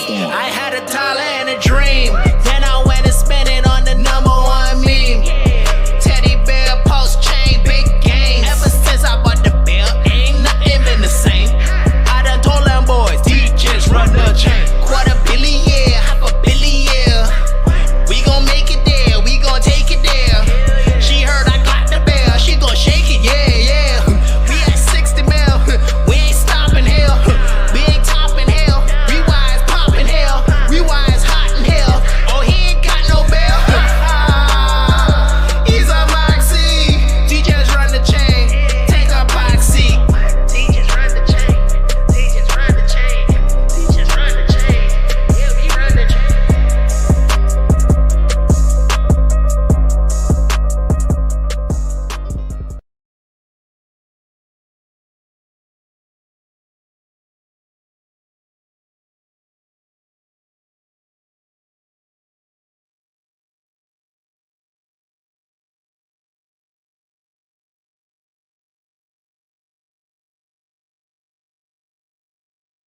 I had a dollar and a dream. Then I went and spent it on the #1 meme. Teddy bear, post chain, big games. Ever since I bought the bill, ain't nothing been the same. I done told them boys, DJs run the chain. $250 million, $500 million. We gon' make it there, we gon' take it there. She heard I got the bell, she gon' shake it, yeah. We at 60 mil, we ain't stopping here. We ain't topping hell, Rewire's popping hell. Rewire's hot in hell, oh he ain't got no bell. He's a Moxie, DJs run the chain, take a box seat. DJs run the chain, DJs run the chain, DJs run the chain, yeah we run the chain.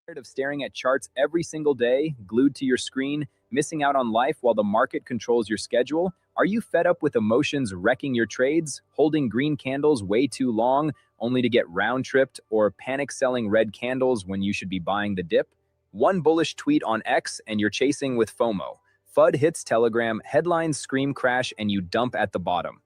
Tired of staring at charts every single day, glued to your screen, missing out on life while the market controls your schedule? Are you fed up with emotions wrecking your trades, holding green candles way too long, only to get round-tripped, or panic selling red candles when you should be buying the dip? One bullish tweet on X and you're chasing with FOMO. FUD hits Telegram, headlines scream crash, and you dump at the bottom.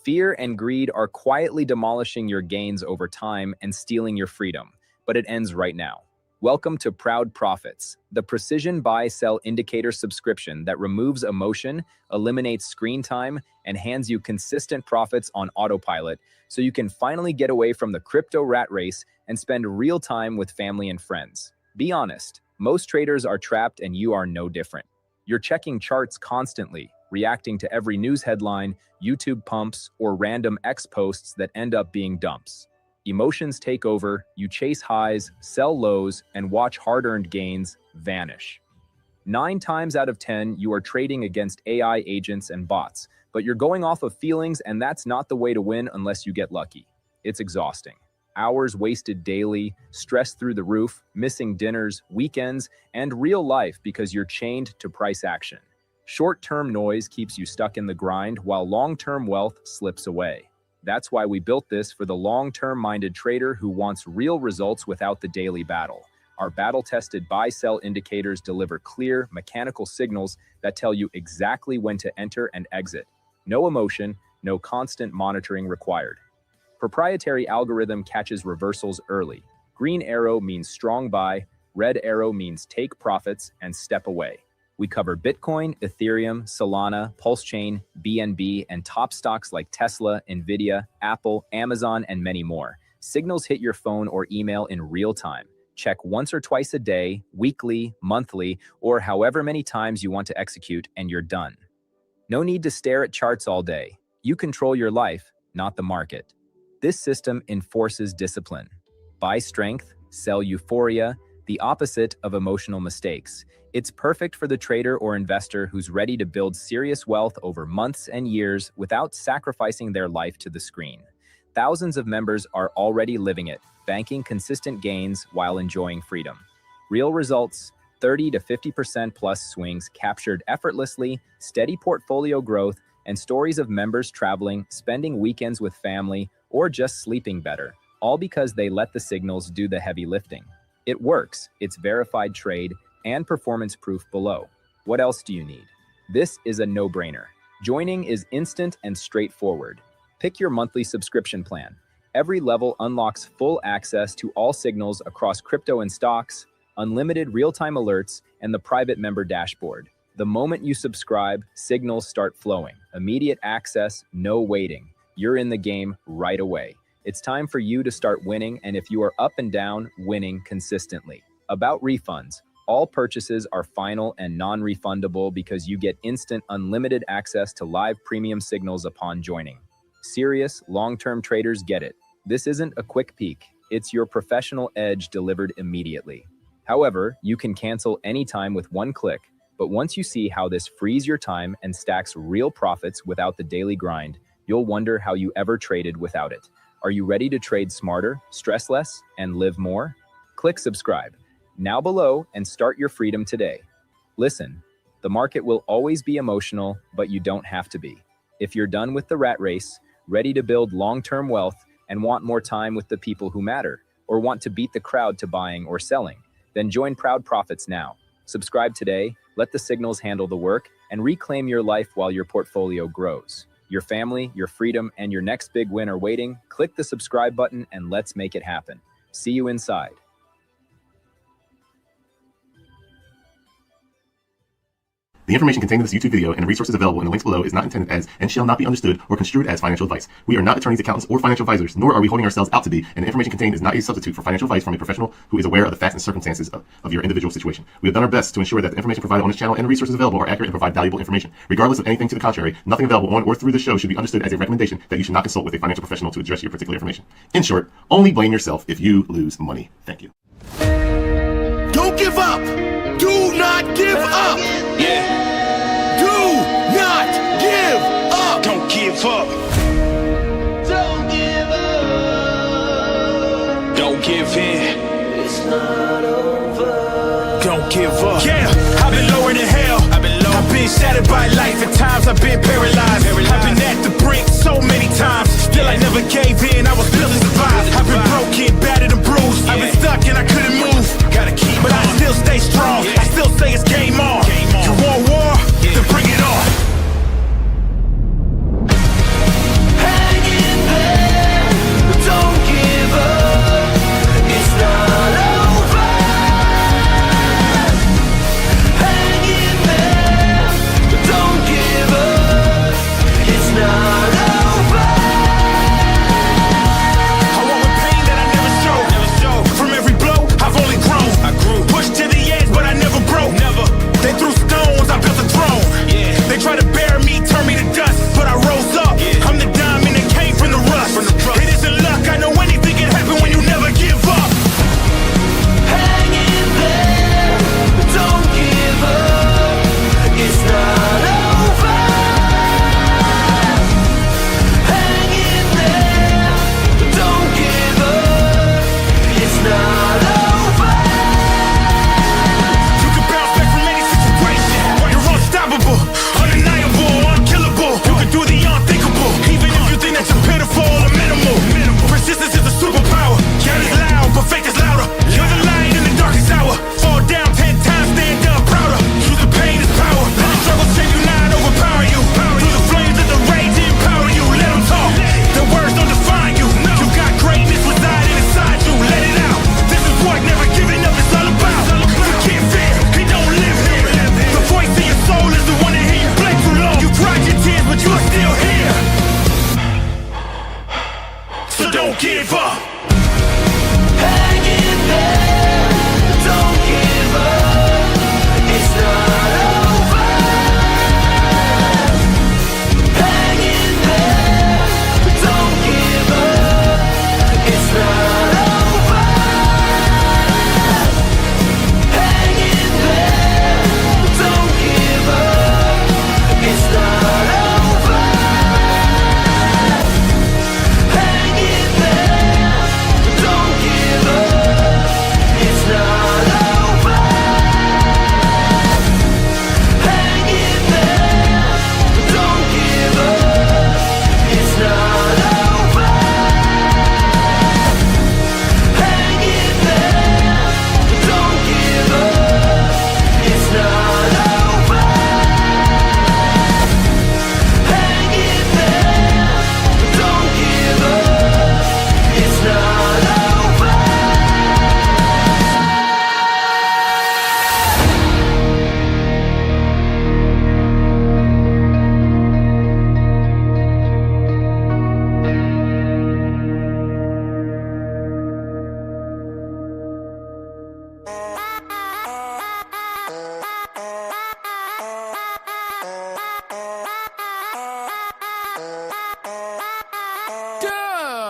Fear and greed are quietly demolishing your gains over time and stealing your freedom, but it ends right now. Welcome to Proud Profits, the precision buy-sell indicator subscription that removes emotion, eliminates screen time, and hands you consistent profits on autopilot so you can finally get away from the crypto rat race and spend real time with family and friends. Be honest, most traders are trapped and you are no different. You're checking charts constantly, reacting to every news headline, YouTube pumps, or random X posts that end up being dumps. Emotions take over, you chase highs, sell lows, and watch hard-earned gains vanish. 9 times out of 10, you are trading against AI agents and bots, but you're going off of feelings, and that's not the way to win unless you get lucky. It's exhausting. Hours wasted daily, stress through the roof, missing dinners, weekends, and real life because you're chained to price action. Short-term noise keeps you stuck in the grind while long-term wealth slips away. That's why we built this for the long-term minded trader who wants real results without the daily battle. Our battle-tested buy-sell indicators deliver clear, mechanical signals that tell you exactly when to enter and exit. No emotion, no constant monitoring required. Proprietary algorithm catches reversals early. Green arrow means strong buy, red arrow means take profits and step away. We cover Bitcoin, Ethereum, Solana, Pulse Chain, BNB, and top stocks like Tesla, Nvidia, Apple, Amazon, and many more. Signals hit your phone or email in real time. Check once or twice a day, weekly, monthly, or however many times you want to execute, and you're done. No need to stare at charts all day. You control your life, not the market. This system enforces discipline. Buy strength, sell euphoria, the opposite of emotional mistakes. It's perfect for the trader or investor who's ready to build serious wealth over months and years without sacrificing their life to the screen. Thousands of members are already living it, banking consistent gains while enjoying freedom. Real results, 30 to 50% plus swings captured effortlessly, steady portfolio growth, and stories of members traveling, spending weekends with family, or just sleeping better, all because they let the signals do the heavy lifting. It works, it's verified trade, and performance proof below. What else do you need? This is a no-brainer. Joining is instant and straightforward. Pick your monthly subscription plan. Every level unlocks full access to all signals across crypto and stocks, unlimited real-time alerts, and the private member dashboard. The moment you subscribe, signals start flowing. Immediate access, no waiting. You're in the game right away. It's time for you to start winning, and if you are up and down, winning consistently. About refunds. All purchases are final and non-refundable because you get instant unlimited access to live premium signals upon joining. Serious, long-term traders get it. This isn't a quick peek. It's your professional edge delivered immediately. However, you can cancel anytime with one click, but once you see how this frees your time and stacks real profits without the daily grind, you'll wonder how you ever traded without it. Are you ready to trade smarter, stress less, and live more? Click subscribe now below and start your freedom today. Listen, the market will always be emotional, but you don't have to be. If you're done with the rat race, ready to build long-term wealth, and want more time with the people who matter, or want to beat the crowd to buying or selling, then join Proud Profits now. Subscribe today, let the signals handle the work, and reclaim your life while your portfolio grows. Your family, your freedom, and your next big win are waiting. Click the subscribe button and let's make it happen. See you inside. The information contained in this YouTube video and the resources available in the links below is not intended as and shall not be understood or construed as financial advice. We are not attorneys, accountants, or financial advisors, nor are we holding ourselves out to be, and the information contained is not a substitute for financial advice from a professional who is aware of the facts and circumstances of your individual situation. We have done our best to ensure that the information provided on this channel and the resources available are accurate and provide valuable information. Regardless of anything to the contrary, nothing available on or through this show should be understood as a recommendation that you should not consult with a financial professional to address your particular information. In short, only blame yourself if you lose money. Thank you. Don't give up. Do not give up. Yeah. Not give up. Don't give up. Don't give up. Don't give in. It's not over. Don't give up. Yeah, I've been lower than hell. I've been shattered by life. At times I've been paralyzed. I've been at the brink so many times. Still I never gave in. I was built to survive. I've been broken, battered and bruised. I've been stuck and I couldn't move. Gotta keep But I on. still stay strong. I still say it's game on. You want war? Then bring it on. Hang in there. Don't give up. It's not over. Hang in there. Don't give up. It's not over. I walk with pain that I never show. From every blow, I've only grown. I grew. Pushed to the edge, but I never broke. Never. They threw stones, I built a throne. Yeah. They tried to bury me, turn me to dust, but I rose up. Yeah. I'm the diamond that came from the rust. It isn't luck, I know anything can happen when you never give up. Hang in there. Don't give up. It's not over. Hang in there. Don't give up. It's not over. You can bounce back from any situation. You're unstoppable, undeniable, unkillable. You can do the unthinkable, even if you think that you're pitiful or minimal. Persistence is a superpower. Shout is loud, but fake is louder. You're the light in the darkest hour. Fall down 10 times, stand up prouder. Use the pain as power. Let the struggle shape you, not overpower you. Through the flames of the rage, empower you. Let them talk. The words don't define you. You got greatness residing inside you. Let it out. This is what never giving up is all about. You can't fear, he don't live here. The voice in your soul is the one that hear you. Blame too long. You cried your tears, but you're still here. So don't give up. Hang in there. Don't give up. It's not over. Hang in there. Don't give up. It's not over. Hang in there. Don't give up. It's not over. Hang in there. Don't give up. It's not over. Hang in there. Don't give up. It's not over. Hang in there. Don't give up. It's not over. Hang in there. Don't give up. It's not over.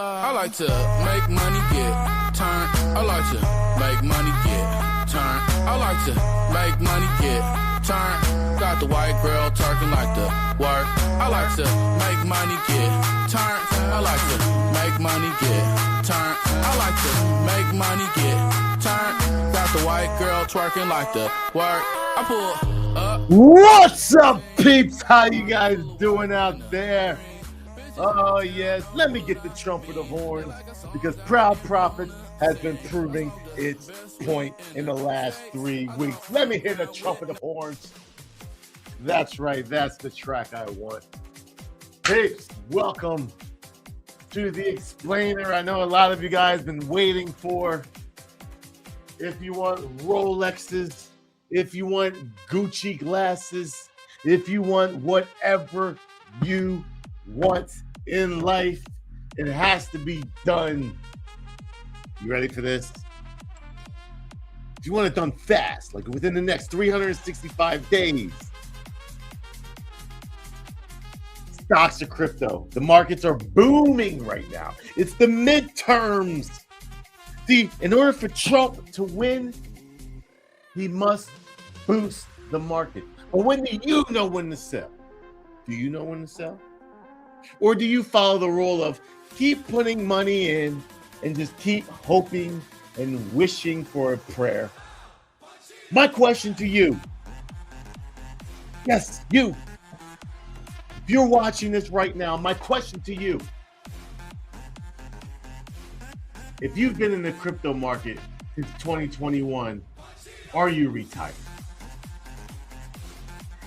I like to make money, get turn. I like to make money, get turn. I like to make money, get turn. Got the white girl talking like the work. I like to make money, get turn. I like to make money, get turn. I like to make money, get turn. Got the white girl twerking like the work. I pull up. What's up, peeps? How you guys doing out there? Oh, yes. Let me get the trumpet of horns, because Proud Profits has been proving its point in the last 3 weeks. Let me hear the trumpet of horns. That's right. That's the track I want. Peeps, welcome to the explainer. I know a lot of you guys been waiting for. If you want Rolexes, if you want Gucci glasses, if you want whatever you want in life, it has to be done. You ready for this? If you want it done fast, like within the next 365 days, stocks are crypto. The markets are booming right now. It's the midterms. See, in order for Trump to win, he must boost the market. But when do you know when to sell? Do you know when to sell? Or do you follow the rule of keep putting money in and just keep hoping and wishing for a prayer? My question to you, yes, you, if you're watching this right now, my question to you, if you've been in the crypto market since 2021, are you retired?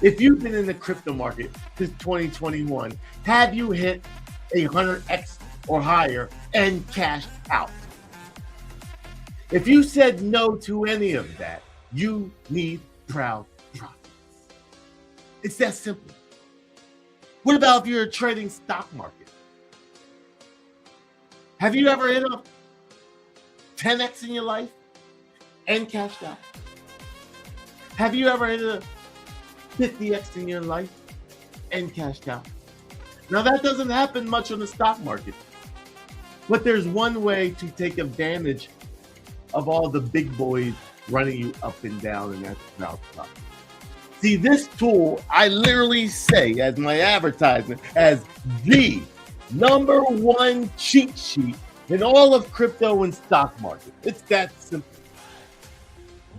If you've been in the crypto market since 2021, have you hit 100x or higher and cashed out? If you said no to any of that, you need Proud Profits. It's that simple. What about if you're trading stock market? Have you ever hit a 10x in your life and cashed out? Have you ever hit a 50x in your life and cashed out? Now, that doesn't happen much on the stock market, but there's one way to take advantage of all the big boys running you up and down, and that's Proud Profits. See, this tool, I literally say as my advertisement, as the #1 cheat sheet in all of crypto and stock market. It's that simple.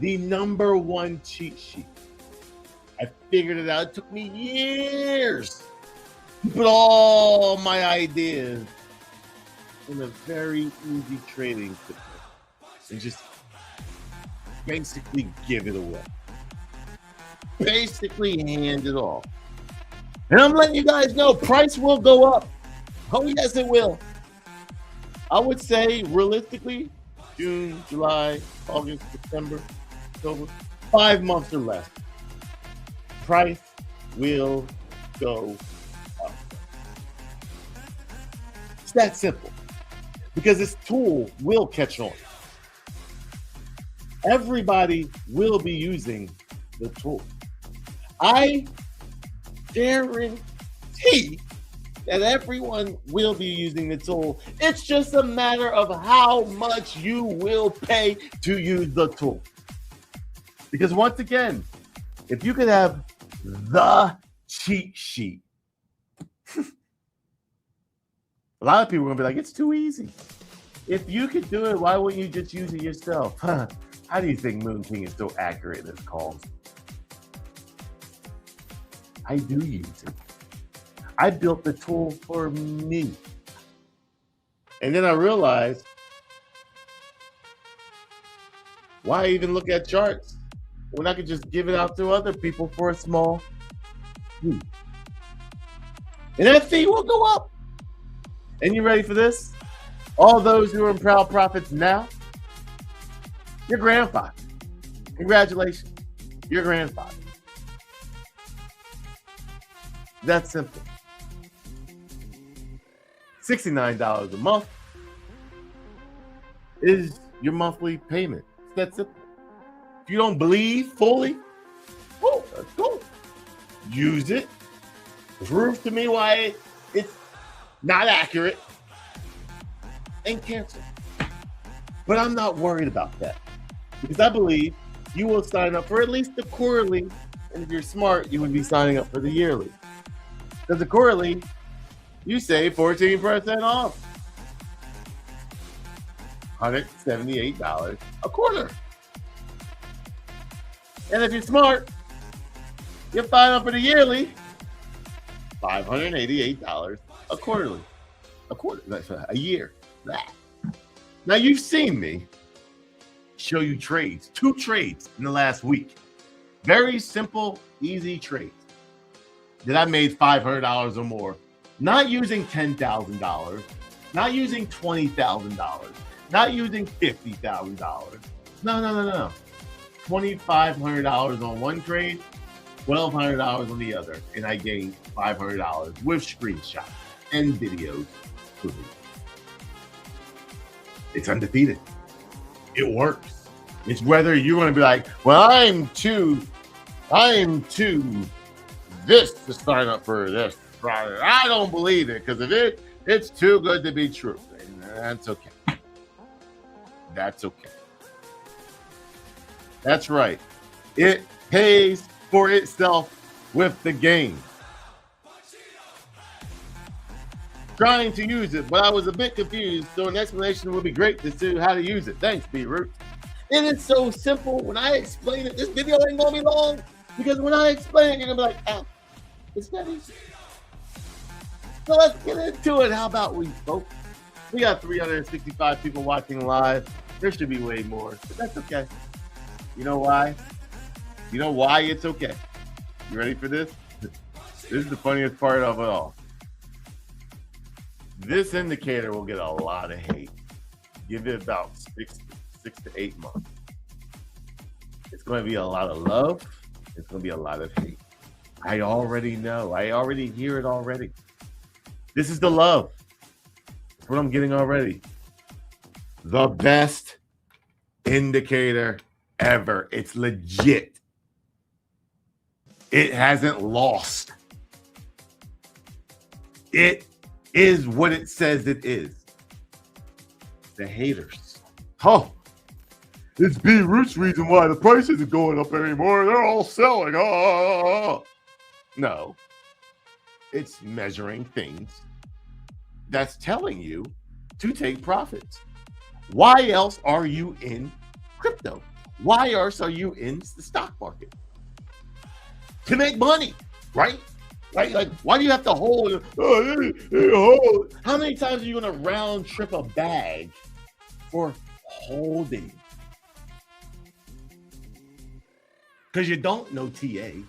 The #1 cheat sheet. I figured it out. It took me years to put all my ideas in a very easy trading system and just basically give it away. Basically hand it off. And I'm letting you guys know, price will go up. Oh, yes, it will. I would say, realistically, June, July, August, September, October, 5 months or less. Price will go up. It's that simple. Because this tool will catch on. Everybody will be using the tool. I guarantee that everyone will be using the tool. It's just a matter of how much you will pay to use the tool. Because once again, if you could have the cheat sheet, a lot of people are gonna be like, it's too easy. If you could do it, why wouldn't you just use it yourself? How do you think Moon King is so accurate in his calls? I do use it. I built the tool for me. And then I realized, why even look at charts when I could just give it out to other people for a small fee? And that fee will go up. And you ready for this? All those who are in Proud Profits now, your grandfather. Congratulations, your grandfather. That's simple. $69 a month is your monthly payment. It's that simple. If you don't believe fully, oh, that's cool. Use it. Prove to me why it's not accurate and cancel. But I'm not worried about that because I believe you will sign up for at least the quarterly, and if you're smart, you would be signing up for the yearly. Because the quarterly, you save 14% off. $178 a quarter. And if you're smart, you sign up for the yearly, $588 a quarterly. A year. That. Now you've seen me show you trades, 2 trades in the last week. Very simple, easy trades that I made $500 or more. Not using $10,000, not using $20,000, not using $50,000. No. $2,500 on one trade, $1,200 on the other, and I gained $500 with screenshots and videos. It's undefeated. It works. It's whether you're going to be like, well, I'm too this to sign up for this. I don't believe it because if it's too good to be true. And that's okay. That's okay. That's right. It pays for itself with the game. Trying to use it, but I was a bit confused, so an explanation would be great to see how to use it. Thanks, B-Root. It is so simple. When I explain it, this video ain't gonna be long because when I explain it, you're gonna be like, oh, it's that easy. So let's get into it. How about we, folks? We got 365 people watching live. There should be way more, but that's okay. You know why? You know why it's okay? You ready for this? This is the funniest part of it all. This indicator will get a lot of hate. Give it about 6 to 8 months. It's going to be a lot of love. It's going to be a lot of hate. I already know. I already hear it already. This is the love. That's what I'm getting already. The best indicator ever. It's legit. It hasn't lost. It is what it says it is. The haters. Oh, it's B-Root's reason why the price isn't going up anymore. They're all selling. Oh. No. It's measuring things that's telling you to take profits. Why else are you in crypto? Why else are you in the stock market? To make money, right? Right? Like, why do you have to hold? How many times are you going to round trip a bag for holding? Because you don't know TA. So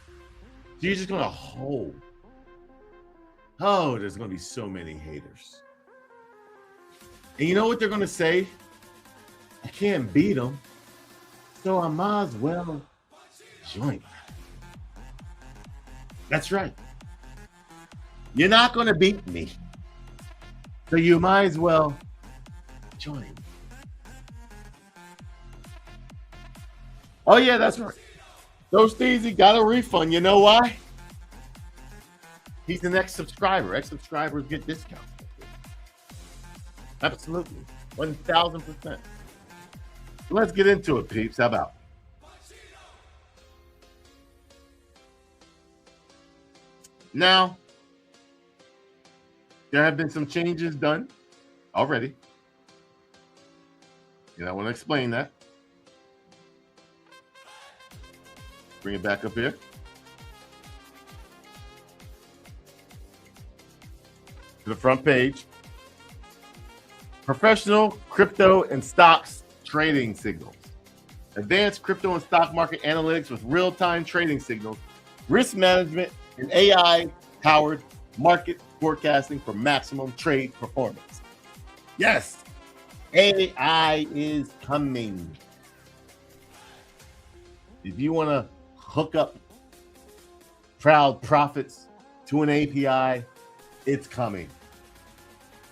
you're just going to hold. Oh, there's going to be so many haters. And you know what they're going to say? I can't beat them, so I might as well join. That's right. You're not going to beat me, so you might as well join. Oh, yeah, that's right. Those Steezy got a refund. You know why? He's an ex-subscriber. Ex-subscribers get discounts. Absolutely. 1,000%. Let's get into it, peeps. How about? Now, there have been some changes done already. And I want to explain that. Bring it back up here. To the front page. Professional crypto and stocks trading signals. Advanced crypto and stock market analytics with real-time trading signals, risk management, and AI-powered market forecasting for maximum trade performance. Yes, AI is coming. If you want to hook up Proud Profits to an API, it's coming.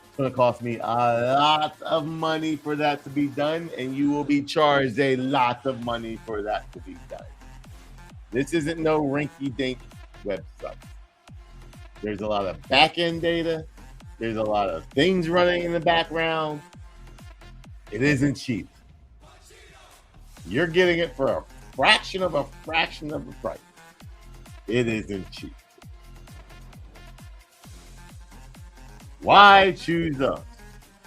It's going to cost me a lot of money for that to be done, and you will be charged a lot of money for that to be done. This isn't no rinky-dink website. There's a lot of back-end data. There's a lot of things running in the background. It isn't cheap. You're getting it for a fraction of the price. It isn't cheap. Why choose us?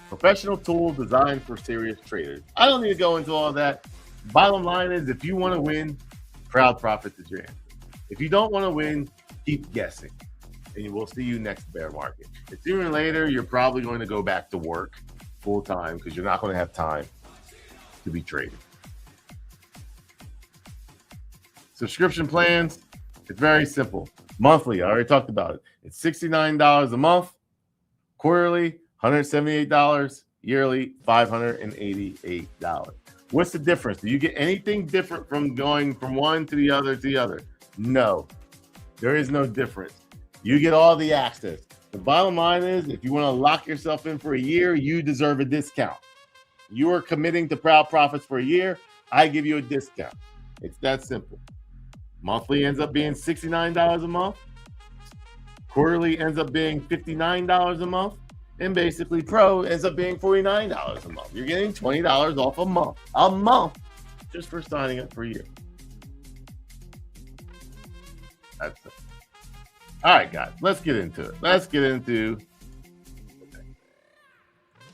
Professional tool designed for serious traders. I don't need to go into all that. Bottom line is, if you want to win, Proud profits is your answer. If you don't want to win, keep guessing. And we'll see you next bear market. And sooner or later, you're probably going to go back to work full time because you're not going to have time to be trading. Subscription plans, it's very simple. Monthly, I already talked about it. It's $69 a month. Quarterly, $178. Yearly, $588. What's the difference? Do you get anything different from going from one to the other to the other? No, there is no difference. You get all the access. The bottom line is, if you want to lock yourself in for a year, you deserve a discount. You are committing to Proud Profits for a year, I give you a discount. It's that simple. Monthly ends up being $69 a month. Quarterly ends up being $59 a month. And basically Pro ends up being $49 a month. You're getting $20 off a month just for signing up for a year. That's it. All right, guys, let's get into it.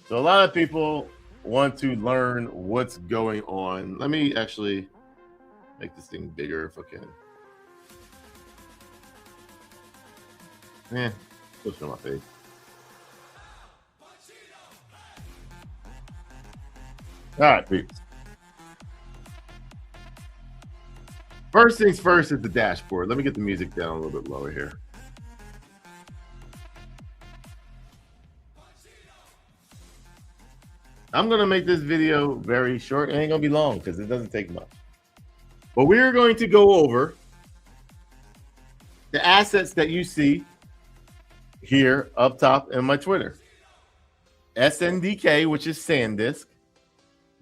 So a lot of people want to learn what's going on. Let me actually make this thing bigger if I can. Push on my face. All right, peeps. First things first is the dashboard. Let me get the music down a little bit lower here. I'm going to make this video very short. It ain't going to be long because it doesn't take much. But we're going to go over the assets that you see here up top in my Twitter. SNDK, which is SanDisk,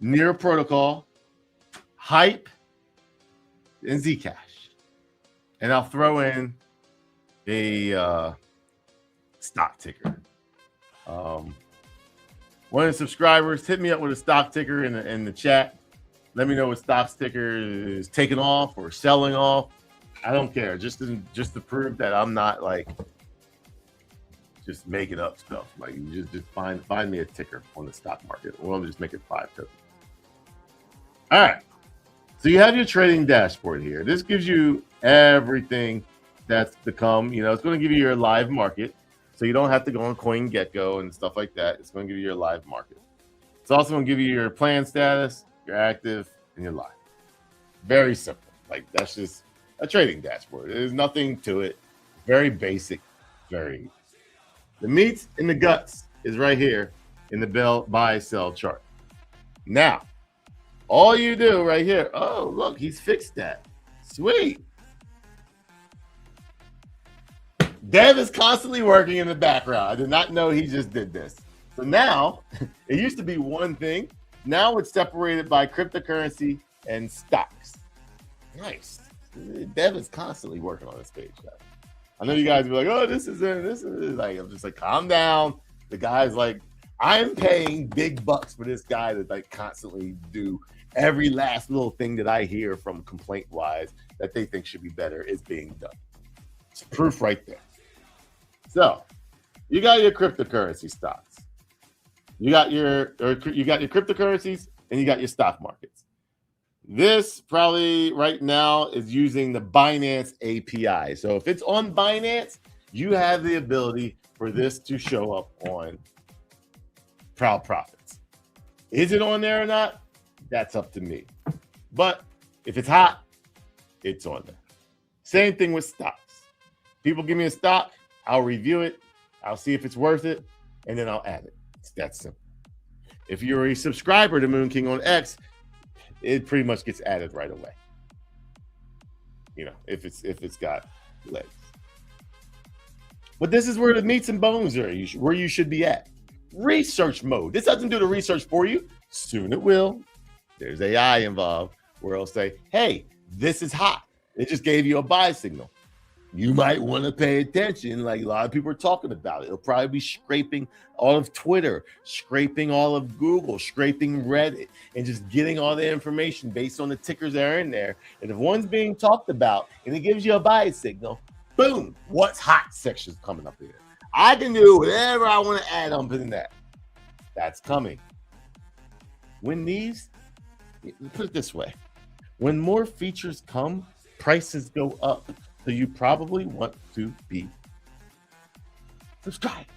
Near Protocol, Hype, and ZCASH. And I'll throw in a stock ticker. One of the subscribers hit me up with a stock ticker in the chat. Let me know what stock ticker is taking off or selling off. I don't care. Just to prove that I'm not like just making up stuff. Like, you just find me a ticker on the stock market. Or I'll just make it 5 tokens. All right. So you have your trading dashboard here. This gives you everything that's to come. You know, it's going to give you your live market. So you don't have to go on CoinGecko and stuff like that. It's going to give you your live market. It's also going to give you your plan status, your active, and your live. Very simple. Like, that's just a trading dashboard. There's nothing to it. Very basic. Very easy. The meat and the guts is right here in the buy sell chart. Now, all you do right here. Oh, look, he's fixed that. Sweet. Dev is constantly working in the background. I did not know he just did this. So now, it used to be one thing. Now it's separated by cryptocurrency and stocks. Nice. Dev is constantly working on this page, guys. I know you guys will be like, oh, this is like, I'm just like, calm down. The guy's like, I'm paying big bucks for this guy to like constantly do every last little thing that I hear from complaint-wise that they think should be better is being done. It's proof right there. So you got your cryptocurrency stocks. You got your cryptocurrencies and you got your stock markets. This probably right now is using the Binance API. So if it's on Binance, you have the ability for this to show up on Proud Profits. Is it on there or not? That's up to me. But if it's hot, it's on there. Same thing with stocks. People give me a stock, I'll review it, I'll see if it's worth it, and then I'll add it. It's that simple. If you're a subscriber to Moon King on X, it pretty much gets added right away. You know, if it's got legs. But this is where the meats and bones are, where you should be at. Research mode. This doesn't do the research for you. Soon it will. There's AI involved where it'll say, hey, this is hot. It just gave you a buy signal. You might want to pay attention. Like a lot of people are talking about it. It'll probably be scraping all of Twitter, scraping all of Google, scraping Reddit, and just getting all the information based on the tickers that are in there. And if one's being talked about and it gives you a buy signal, boom, what's hot section's coming up here. I can do whatever I want to add on to that. That's coming. When these, put it this way, when more features come, prices go up. So you probably want to be subscribed.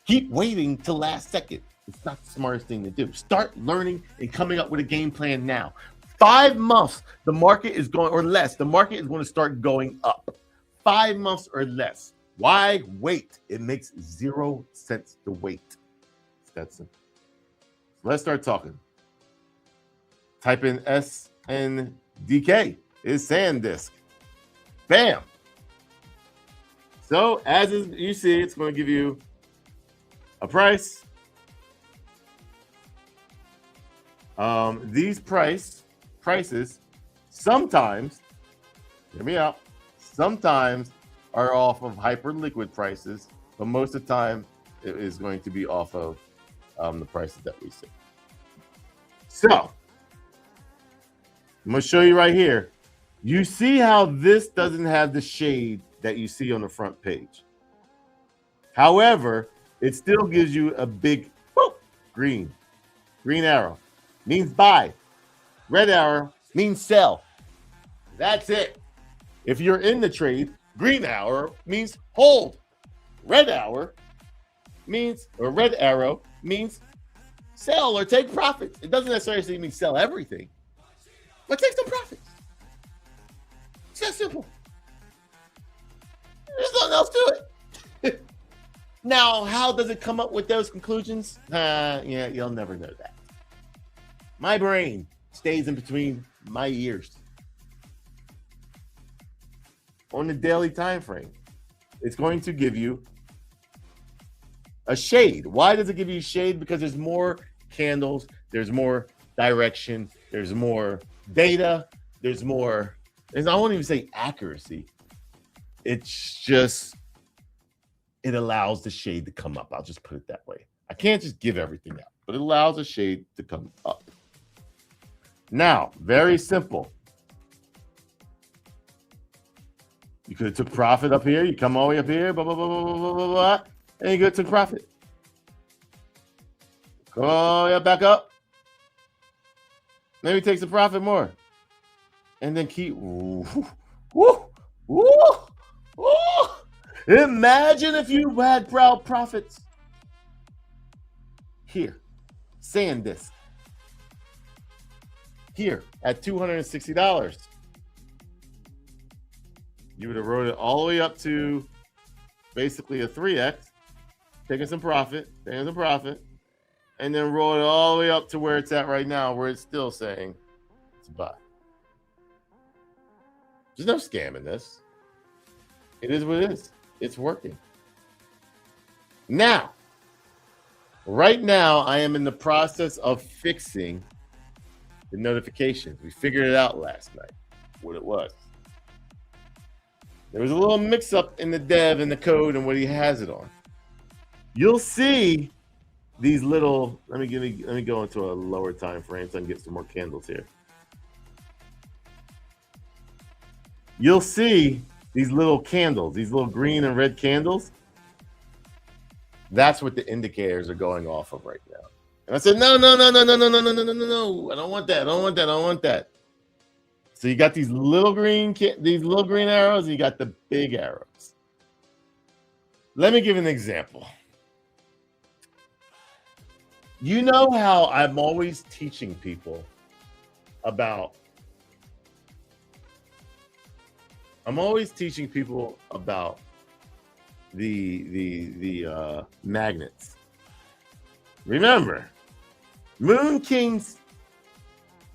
Keep waiting till last second. It's not the smartest thing to do. Start learning and coming up with a game plan now. 5 months, the market is going, or less, the market is going to start going up. 5 months or less. Why wait? It makes 0 sense to wait. It's that simple. So let's start talking. Type in SNDK. Is SanDisk. Bam. So as you see, it's going to give you a price. These prices sometimes, hear me out, sometimes are off of hyperliquid prices, but most of the time it is going to be off of the prices that we see. So I'm going to show you right here. You see how this doesn't have the shade that you see on the front page. However, it still gives you a big green arrow. Means buy. Red arrow means sell. That's it. If you're in the trade, green arrow means hold. Red arrow means sell or take profits. It doesn't necessarily mean sell everything, but take some profits. It's that simple. There's nothing else to it. Now, how does it come up with those conclusions? Yeah, you'll never know that. My brain stays in between my ears. On the daily time frame, it's going to give you a shade. Why does it give you shade? Because there's more candles, there's more direction, there's more data, there's more, and I won't even say accuracy. It's just, it allows the shade to come up. I'll just put it that way. I can't just give everything out, but it allows the shade to come up. Now, very simple. You could have took profit up here. You come all the way up here, blah, blah, blah, blah, blah, blah, blah, and you could have took profit. Come all the way back up. Maybe take some profit more. And then keep, imagine if you had proud profits. Here, SanDisk. Here at $260. You would have wrote it all the way up to basically a 3x, taking some profit, and then roll it all the way up to where it's at right now, where it's still saying it's a buy. There's no scam in this. It is what it is. It's working. Now, right now, I am in the process of fixing the notifications. We figured it out last night, what it was. There was a little mix-up in the dev and the code and what he has it on. You'll see these little. Let me go into a lower time frame so I can get some more candles here. You'll see these little candles, these little green and red candles. That's what the indicators are going off of right now. And I said, no. I don't want that. So you got these little green arrows, and you got the big arrows. Let me give an example. You know how I'm always teaching people about the magnets. Remember, Moon King's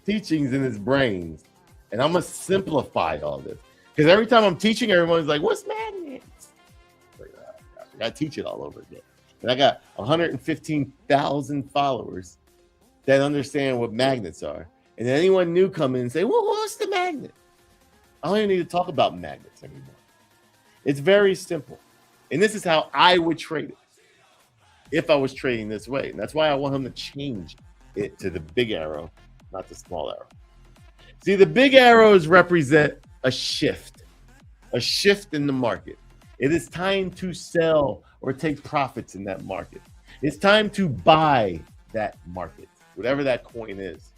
teachings in his brains, and I'm gonna simplify all this because every time I'm teaching, everyone's like, "What's magnets?" I gotta teach it all over again. And I got 115,000 followers that understand what magnets are. And then anyone new come in and say, "Well, what's the magnet?" I don't even need to talk about magnets anymore. It's very simple. And this is how I would trade it if I was trading this way. And that's why I want him to change it to the big arrow, not the small arrow. See, the big arrows represent a shift in the market. It is time to sell or take profits in that market. It's time to buy that market, whatever that coin is.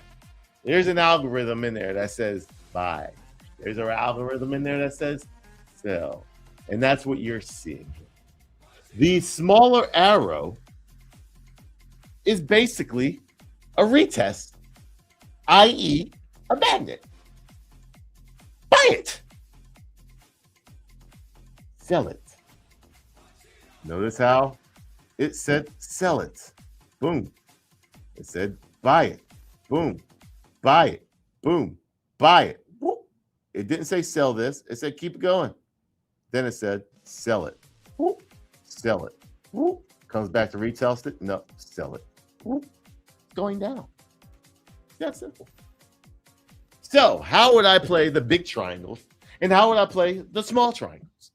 There's an algorithm in there that says buy. There's our algorithm in there that says sell. And that's what you're seeing. The smaller arrow is basically a retest, i.e., a magnet. Buy it. Sell it. Notice how it said sell it. Boom. It said buy it. Boom. Buy it. Boom. Buy it. Whoop. It didn't say sell this. It said keep it going. Then it said sell it. Whoop. Sell it. Whoop. Comes back to retest it. No, sell it. Whoop. It's going down. That's simple. So how would I play the big triangles and how would I play the small triangles?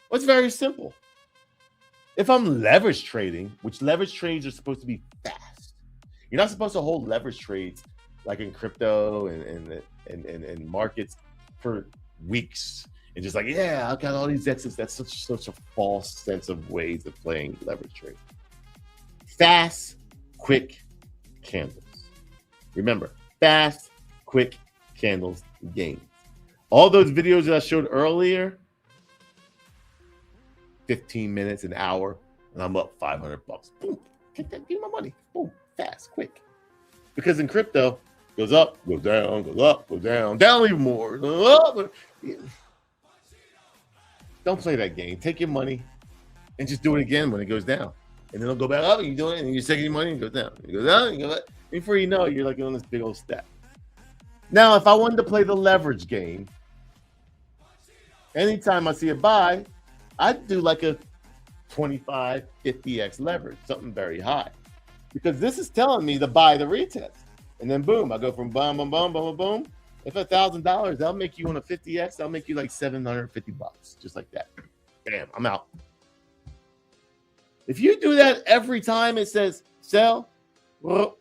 Well, it's very simple. If I'm leverage trading, which leverage trades are supposed to be fast, you're not supposed to hold leverage trades like in crypto and markets for weeks and just like, yeah, I've got all these exits. That's such a false sense of ways of playing leverage trade. Fast, quick candles. Remember, fast, quick candles gains. All those videos that I showed earlier, 15 minutes, an hour, and I'm up $500. Boom, get that, give me my money. Boom, fast, quick. Because in crypto, goes up, goes down, goes up, goes down, down even more. Don't play that game. Take your money and just do it again when it goes down. And then it'll go back up, and you do it, and you're taking your money and it goes down. It goes down, and you go back. Before you know it, you're like on this big old step. Now, if I wanted to play the leverage game, anytime I see a buy, I'd do like a 25, 50x leverage, something very high. Because this is telling me to buy the retest. And then boom, I go from boom, boom, boom, boom, boom. If $1,000, that'll make you on a 50x, that'll make you like $750, just like that. Bam, I'm out. If you do that every time it says sell, $750,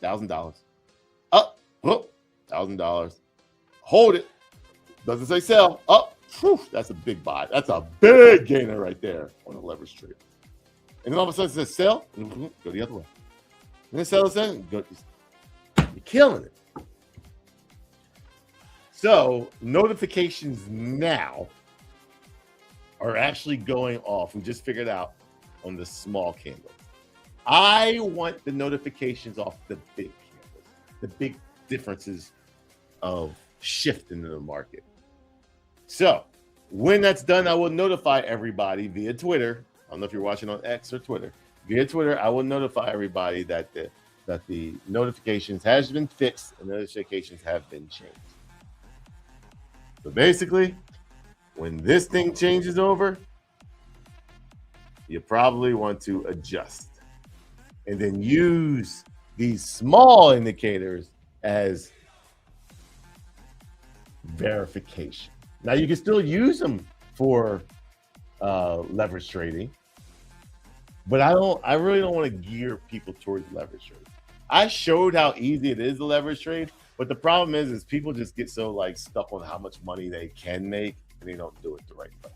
$1,000. Up, $1,000. Hold it. Doesn't say sell. Up. Whew, that's a big buy. That's a big gainer right there on a leverage trade. And then all of a sudden it says sell. Go the other way. And then sell it. Go. You're killing it. So notifications now are actually going off. We just figured out on the small candle. I want the notifications off the big candles, the big differences of shift into the market. So when that's done, I will notify everybody via Twitter. I don't know if you're watching on X or Twitter. Via Twitter, I will notify everybody that the notifications has been fixed and the notifications have been changed. So basically, when this thing changes over, you probably want to adjust and then use these small indicators as verification. Now you can still use them for leverage trading, but I really don't want to gear people towards leverage trading. I showed how easy it is to leverage trade, but the problem is people just get so like stuck on how much money they can make and they don't do it the right way.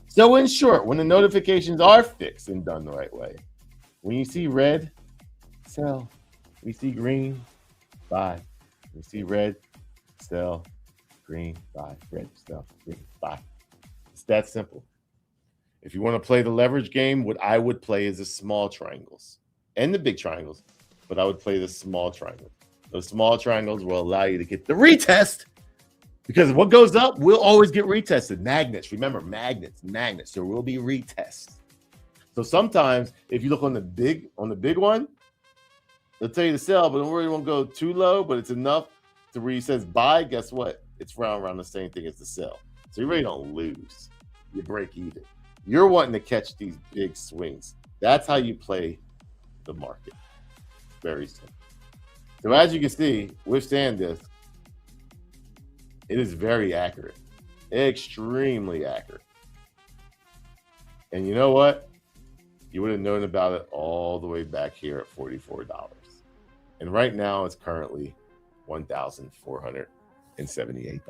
So in short, when the notifications are fixed and done the right way, when you see red, sell. We see green, buy. We see red, sell. Green, buy. Red, sell. Green, buy. It's that simple. If you want to play the leverage game, what I would play is the small triangles and the big triangles, but I would play the small triangles. Those small triangles will allow you to get the retest, because what goes up will always get retested. Magnets, remember, magnets. There will be retests. So sometimes if you look on the big one, they'll tell you to sell, but it really won't go too low, but it's enough to where he says buy. Guess what? It's around the same thing as the sell. So you really don't lose. You break even. You're wanting to catch these big swings. That's how you play the market. Very simple. So as you can see, with SanDisk, it is very accurate, extremely accurate. And you know what? You would have known about it all the way back here at $44. And right now it's currently $1,478.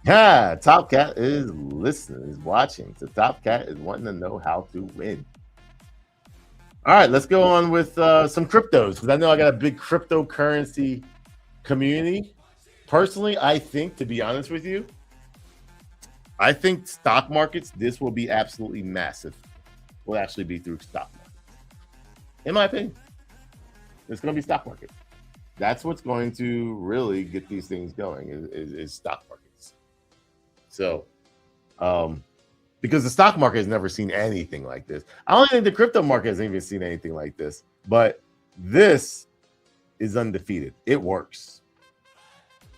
Yeah, Top Cat is listening, is watching. So Top Cat is wanting to know how to win. All right, let's go on with some cryptos because I know I got a big cryptocurrency community. Personally, I think, to be honest with you, I think stock markets, this will be absolutely massive. Will actually be through stock markets. In my opinion, it's going to be stock market. That's what's going to really get these things going is stock markets. So, because the stock market has never seen anything like this. I don't think the crypto market hasn't even seen anything like this. But this is undefeated. It works.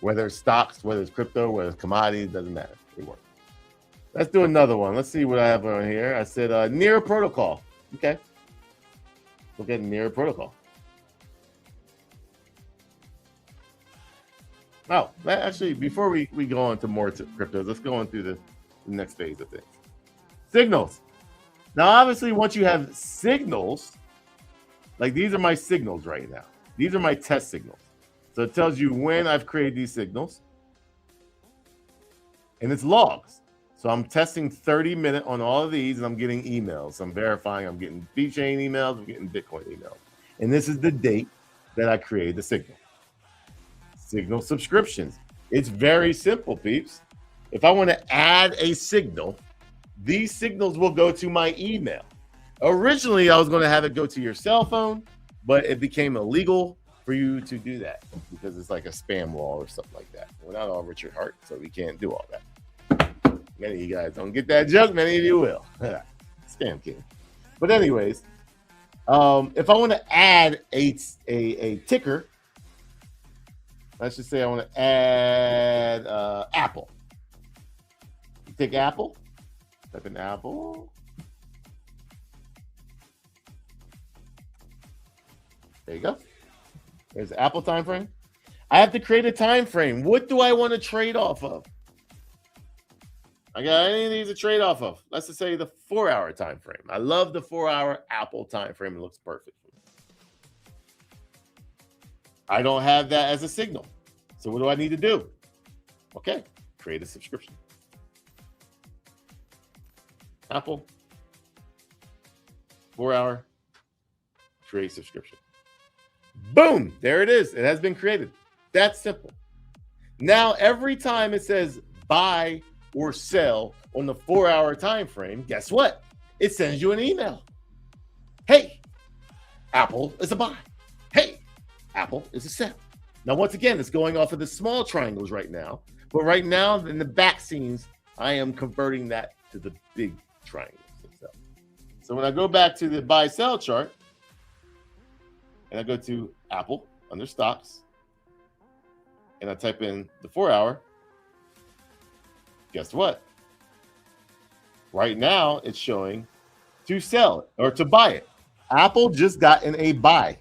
Whether it's stocks, whether it's crypto, whether it's commodities, doesn't matter. It works. Let's do another one. Let's see what I have on here. I said near protocol. Okay. Look at near protocol. Oh, actually, before we go on to more cryptos, let's go on through the next phase of things. Signals. Now, obviously, once you have signals, like these are my signals right now. These are my test signals. So it tells you when I've created these signals. And it's logs. So I'm testing 30-minute on all of these, and I'm getting emails. I'm verifying. I'm getting VeChain emails. I'm getting Bitcoin emails. And this is the date that I created the signal. Signal subscriptions. It's very simple, peeps. If I want to add a signal, these signals will go to my email. Originally, I was going to have it go to your cell phone, but it became illegal for you to do that because it's like a spam law or something like that. We're not all Richard Hart, so we can't do all that. Many of you guys don't get that joke. Many of you will. Scam king. But anyways, if I want to add a ticker, let's just say I want to add Apple. You take Apple, type in Apple. There you go. There's the Apple time frame. I have to create a time frame. What do I want to trade off of? I got any of these to trade off of. Let's just say the 4-hour time frame. I love the 4-hour Apple time frame. It looks perfect for me. I don't have that as a signal. So what do I need to do? Okay, create a subscription. Apple, 4-hour, create subscription. Boom, there it is. It has been created. That's simple. Now, every time it says buy or sell on the 4-hour time frame, guess what? It sends you an email. Hey, Apple is a buy. Hey, Apple is a sell. Now, once again, it's going off of the small triangles right now. But right now, in the back scenes, I am converting that to the big triangles itself. So when I go back to the buy-sell chart, and I go to Apple under stocks, and I type in the 4-hour, guess what? Right now, it's showing to sell or to buy it. Apple just got in a buy.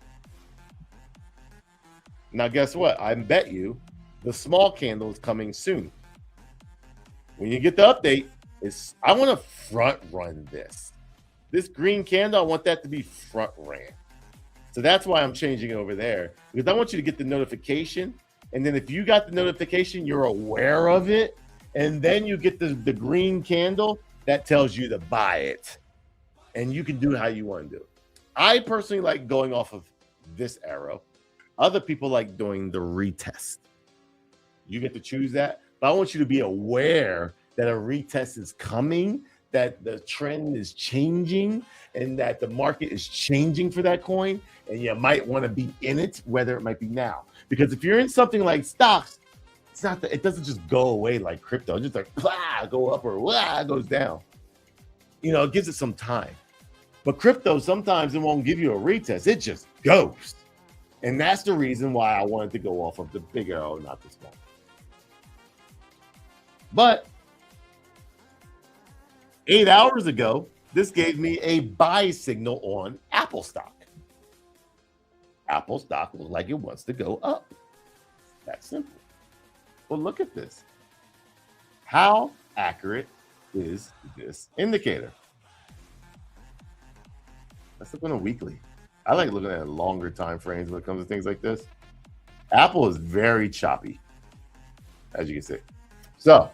Now, guess what? I bet you the small candle is coming soon. When you get the update, I want to front run this. This green candle, I want that to be front ran. So that's why I'm changing it over there, because I want you to get the notification. And then if you got the notification, you're aware of it. And then you get the green candle that tells you to buy it. And you can do it how you want to do it. I personally like going off of this arrow. Other people like doing the retest. You get to choose that. But I want you to be aware that a retest is coming, that the trend is changing, and that the market is changing for that coin. And you might want to be in it, whether it might be now. Because if you're in something like stocks, it's not that it doesn't just go away like crypto. It's just like blah, go up or blah, goes down. You know, it gives it some time. But crypto, sometimes it won't give you a retest. It just goes. And that's the reason why I wanted to go off of the big arrow, not the small. But 8 hours ago, this gave me a buy signal on Apple stock. Apple stock looks like it wants to go up. That's simple. Well, look at this. How accurate is this indicator? Let's look on a weekly. I like looking at longer time frames when it comes to things like this. Apple is very choppy, as you can see. So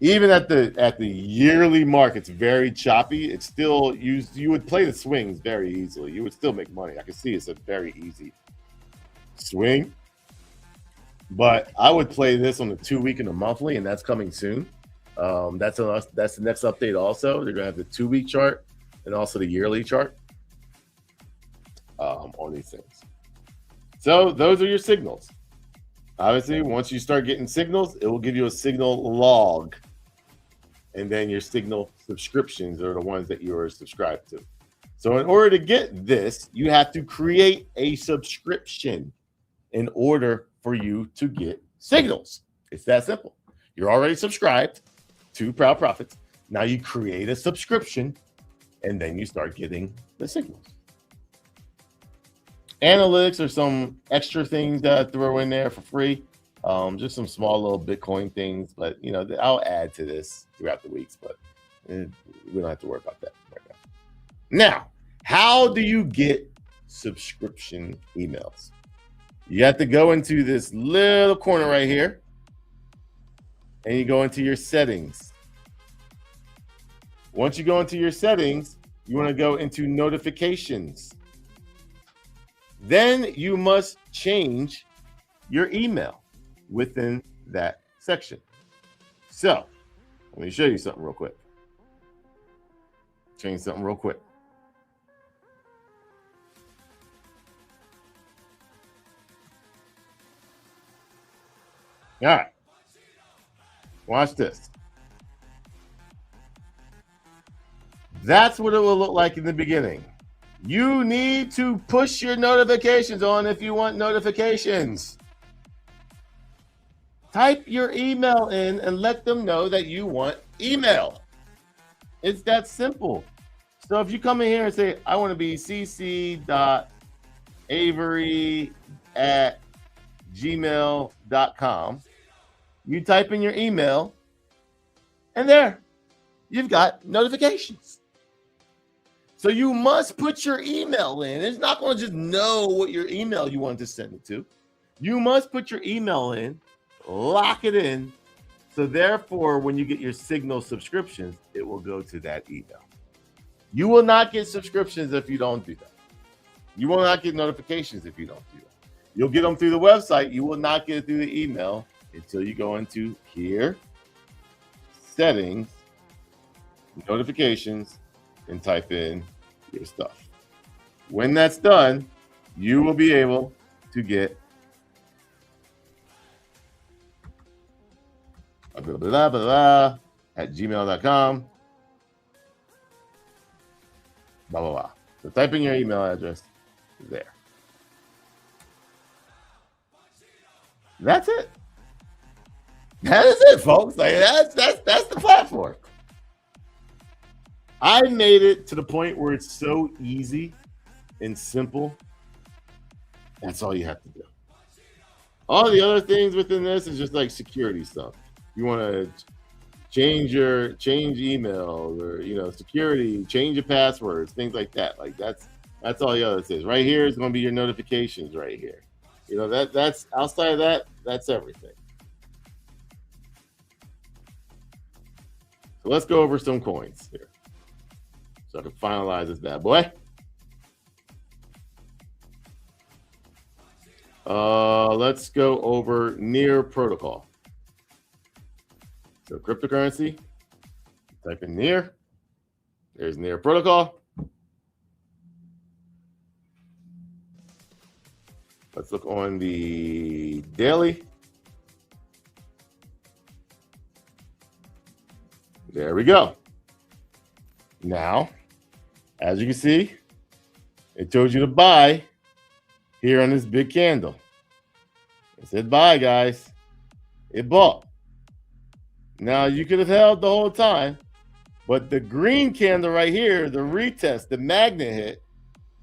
Even at the yearly mark, it's very choppy. It's still you would play the swings very easily. You would still make money. I can see it's a very easy swing. But I would play this on the 2-week and the monthly, and that's coming soon. That's the next update. Also, they're gonna have the 2-week chart and also the yearly chart on these things. So those are your signals. Obviously, once you start getting signals, it will give you a signal log, and then your signal subscriptions are the ones that you are subscribed to. So in order to get this, you have to create a subscription in order for you to get signals. It's that simple. You're already subscribed to Proud Profits. Now you create a subscription, and then you start getting the signals. Analytics are some extra things that I throw in there for free. Just some small little Bitcoin things, but I'll add to this throughout the weeks, but we don't have to worry about that right now. Now, how do you get subscription emails? You have to go into this little corner right here, and you go into your settings. Once you go into your settings, you want to go into notifications. Then you must change your email within that section. So let me show you something real quick. Change something real quick. All right. Watch this. That's what it will look like in the beginning. You need to push your notifications on if you want notifications. Type your email in and let them know that you want email. It's that simple. So if you come in here and say, I want to be cc.avery@gmail.com, you type in your email, and there, you've got notifications. So you must put your email in. It's not going to just know what your email you want to send it to. You must put your email in, lock it in. So therefore, when you get your Signal subscriptions, it will go to that email. You will not get subscriptions if you don't do that. You will not get notifications if you don't do that. You'll get them through the website. You will not get it through the email until you go into here, settings, notifications, and type in your stuff. When that's done, you will be able to get blah, blah, blah, blah, at gmail.com. Blah, blah, blah. So type in your email address there. That's it. That is it, folks. Like that's the platform. I made it to the point where it's so easy and simple. That's all you have to do. All the other things within this is just like security stuff. You want to change email or security, change your passwords, things like that. Like that's all the other things. Right here is going to be your notifications right here. That's outside of that, that's everything. So let's go over some coins here. So I can finalize this bad boy. Let's go over Near Protocol. So cryptocurrency, type in Near. There's Near Protocol. Let's look on the daily. There we go. Now, as you can see, it told you to buy here on this big candle. It said buy, guys. It bought. Now, you could have held the whole time, but the green candle right here, the retest, the magnet hit,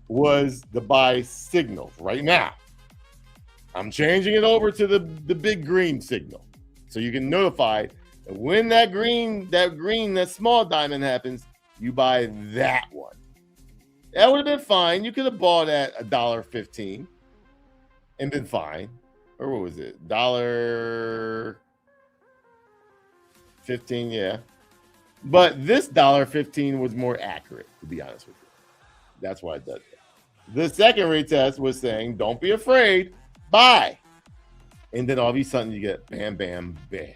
was the buy signal right now. I'm changing it over to the big green signal so you can notify that when that small diamond happens, you buy that one. That would have been fine. You could have bought at $1.15 and been fine. Or what was it? $1.15 $1.15, yeah. But this $1.15 was more accurate, to be honest with you. That's why it does that. The second retest was saying, don't be afraid, buy. And then all of a sudden you get bam, bam, bam.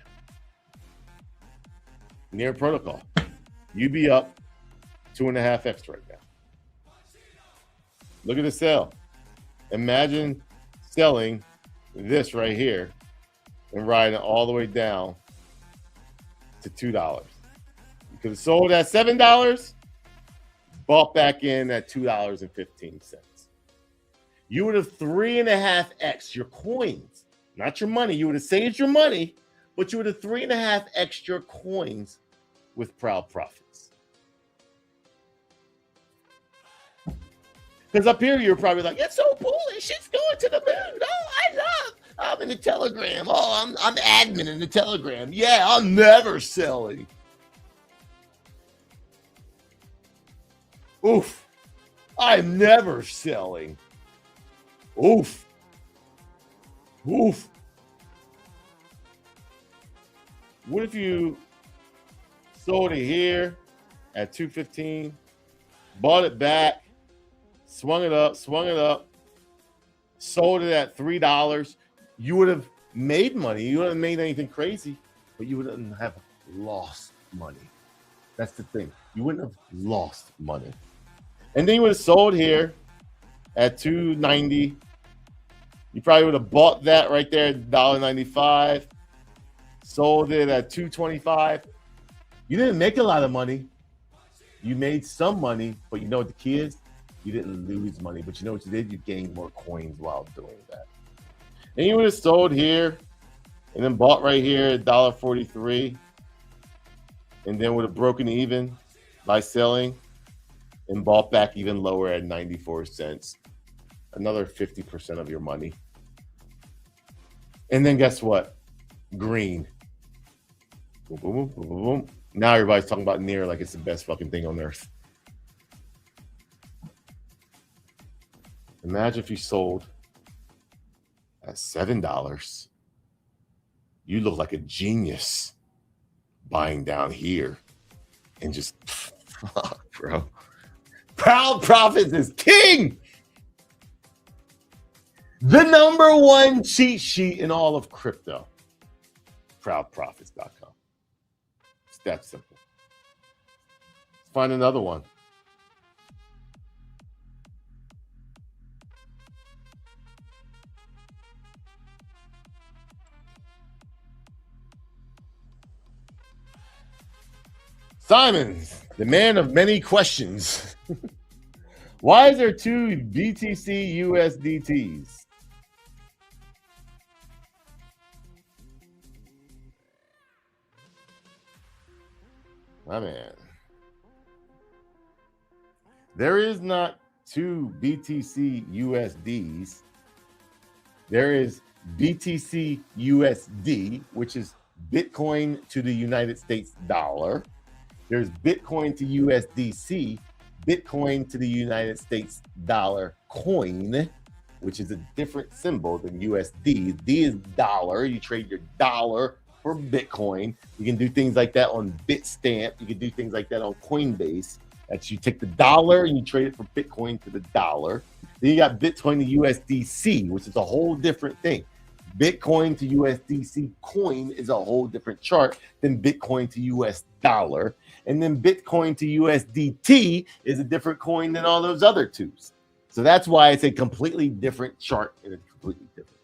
Near protocol. You be up 2.5x right now. Look at the sell. Imagine selling this right here and riding all the way down to $2. You could have sold at $7, bought back in at $2.15. You would have 3.5x your coins, not your money. You would have saved your money, but you would have 3.5x your coins with Proud Profits. Because up here, you're probably like, it's so bullish. It's going to the moon. Oh, I'm in the Telegram. Oh, I'm admin in the Telegram. Yeah, I'm never selling. Oof. I'm never selling. Oof. Oof. What if you sold it here at 215, bought it back, swung it up, sold it at $3? You would have made money. You wouldn't have made anything crazy, but you wouldn't have lost money. That's the thing. You wouldn't have lost money. And then you would have sold here at $2.90. You probably would have bought that right there at $1.95. Sold it at $2.25. You didn't make a lot of money. You made some money, but you know what the key is? You didn't lose money, but you know what you did? You gained more coins while doing that. And you would have sold here and then bought right here at $1.43 and then would have broken even by selling and bought back even lower at 94 cents. Another 50% of your money. And then guess what? Green. Boom, boom, boom, boom, boom, boom. Now everybody's talking about NEAR like it's the best fucking thing on earth. Imagine if you sold at $7. You look like a genius buying down here and just, fuck, bro. Proud Profits is king. The number one cheat sheet in all of crypto. ProudProfits.com. It's that simple. Let's find another one. Simon, the man of many questions. Why is there two BTC USDTs? My man. There is not two BTC USDs. There is BTC USD, which is Bitcoin to the United States dollar. There's Bitcoin to USDC, Bitcoin to the United States dollar coin, which is a different symbol than USD. D is dollar. You trade your dollar for Bitcoin. You can do things like that on Bitstamp. You can do things like that on Coinbase. That's you take the dollar and you trade it for Bitcoin to the dollar. Then you got Bitcoin to USDC, which is a whole different thing. Bitcoin to USDC coin is a whole different chart than Bitcoin to US dollar. And then Bitcoin to USDT is a different coin than all those other twos. So that's why it's a completely different chart and it's completely different.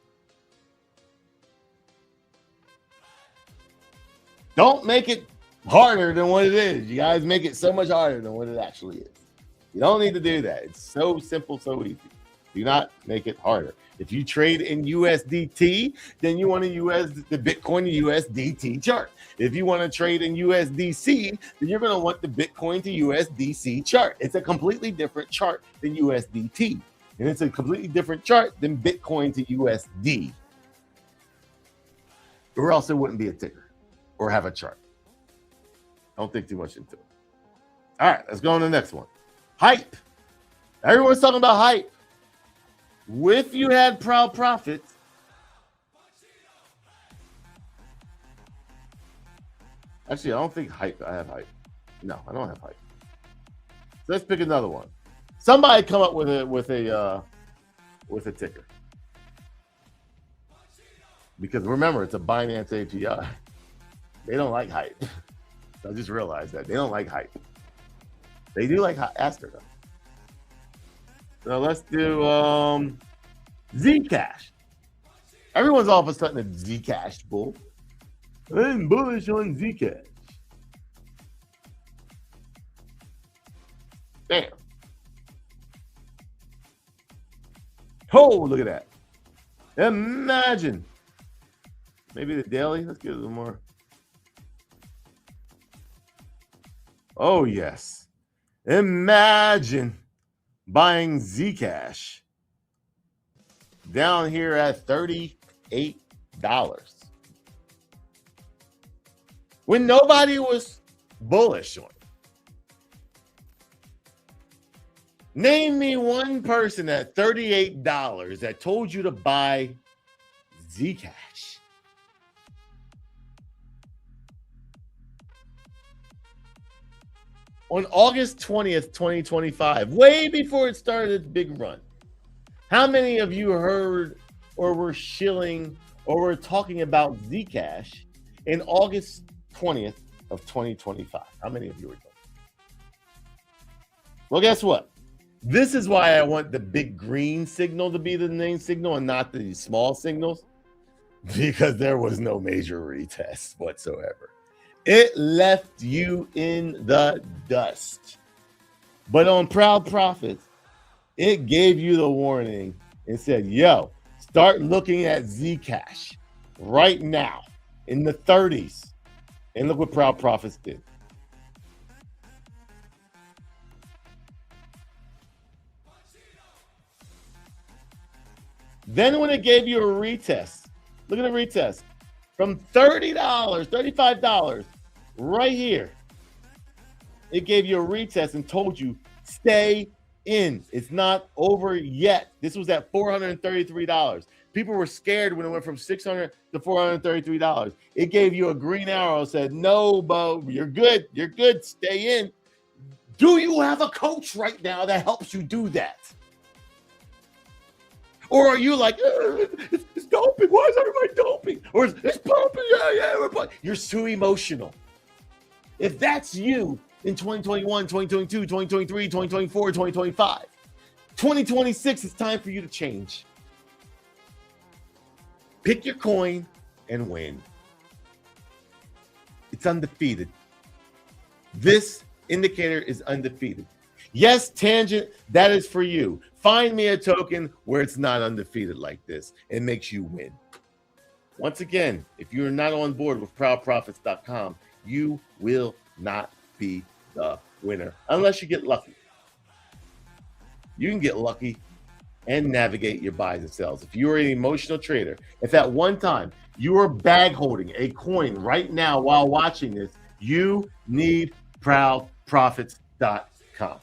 Don't make it harder than what it is. You guys make it so much harder than what it actually is. You don't need to do that. It's so simple, so easy. Do not make it harder. If you trade in USDT, then you want to use the Bitcoin to USDT chart. If you want to trade in USDC, then you're going to want the Bitcoin to USDC chart. It's a completely different chart than USDT. And it's a completely different chart than Bitcoin to USD. Or else it wouldn't be a ticker or have a chart. Don't think too much into it. All right, let's go on to the next one. Hype. Everyone's talking about hype. If you had Proud Profits, Actually, I don't think hype. I have hype. No, I don't have hype. So let's pick another one. Somebody come up with a ticker. Because remember, it's a Binance API. They don't like hype. I just realized that they don't like hype. They do like Aster though. So let's do ZCASH. Everyone's all of a sudden a ZCASH bull. I'm bullish on ZCASH. Damn. Oh, look at that. Imagine. Maybe the daily. Let's get a little more. Oh, yes. Imagine buying ZCASH down here at $38 when nobody was bullish on it. Name me one person at $38 that told you to buy ZCASH. On August 20th, 2025, way before it started its big run, how many of you heard or were shilling or were talking about ZCASH in August 20th of 2025? How many of you were doing? Well, guess what? This is why I want the big green signal to be the main signal and not the small signals, because there was no major retest whatsoever. It left you in the dust. But on Proud Profits, it gave you the warning and said, yo, start looking at ZCASH right now in the 30s. And look what Proud Profits did. Then when it gave you a retest, look at the retest from $30, $35 right here. It gave you a retest and told you stay in. It's not over yet. This was at $433. People were scared when it went from $600 to $433. It gave you a green arrow, said, no, Bo, you're good. You're good. Stay in. Do you have a coach right now that helps you do that? Or are you like, it's doping? Why is everybody doping? Or it's pumping? Yeah, everybody. You're too emotional. If that's you in 2021, 2022, 2023, 2024, 2025, 2026, it's time for you to change. Pick your coin and win. It's undefeated. This indicator is undefeated. Yes, Tangent, that is for you. Find me a token where it's not undefeated like this. It makes you win. Once again, if you're not on board with proudprofits.com, you will not be the winner unless you get lucky. You can get lucky and navigate your buys and sells. If you're an emotional trader, if at one time you are bag holding a coin right now while watching this, you need proudprofits.com.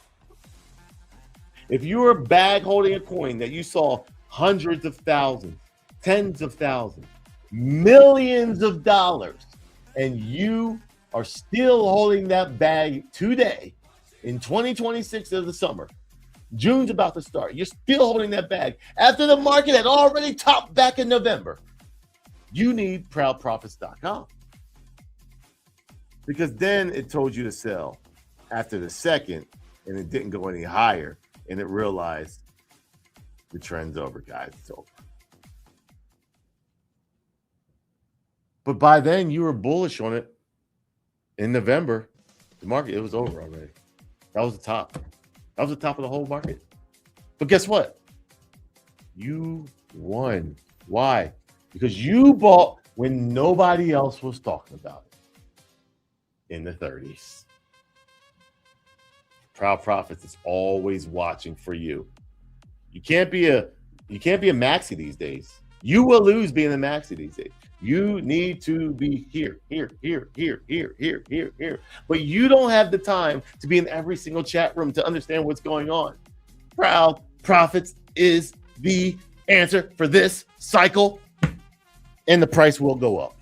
If you are bag holding a coin that you saw hundreds of thousands, tens of thousands, millions of dollars, and you are still holding that bag today in 2026 of the summer, June's about to start, you're still holding that bag after the market had already topped back in November, you need proudprofits.com. Because then it told you to sell after the second and it didn't go any higher. And it realized the trend's over, guys. It's over. But by then, you were bullish on it in November. The market, it was over already. That was the top. That was the top of the whole market. But guess what? You won. Why? Because you bought when nobody else was talking about it in the 30s. Proud Profits is always watching for you. You can't be a maxi these days. You will lose being a maxi these days. You need to be here. But you don't have the time to be in every single chat room to understand what's going on. Proud Profits is the answer for this cycle, and the price will go up.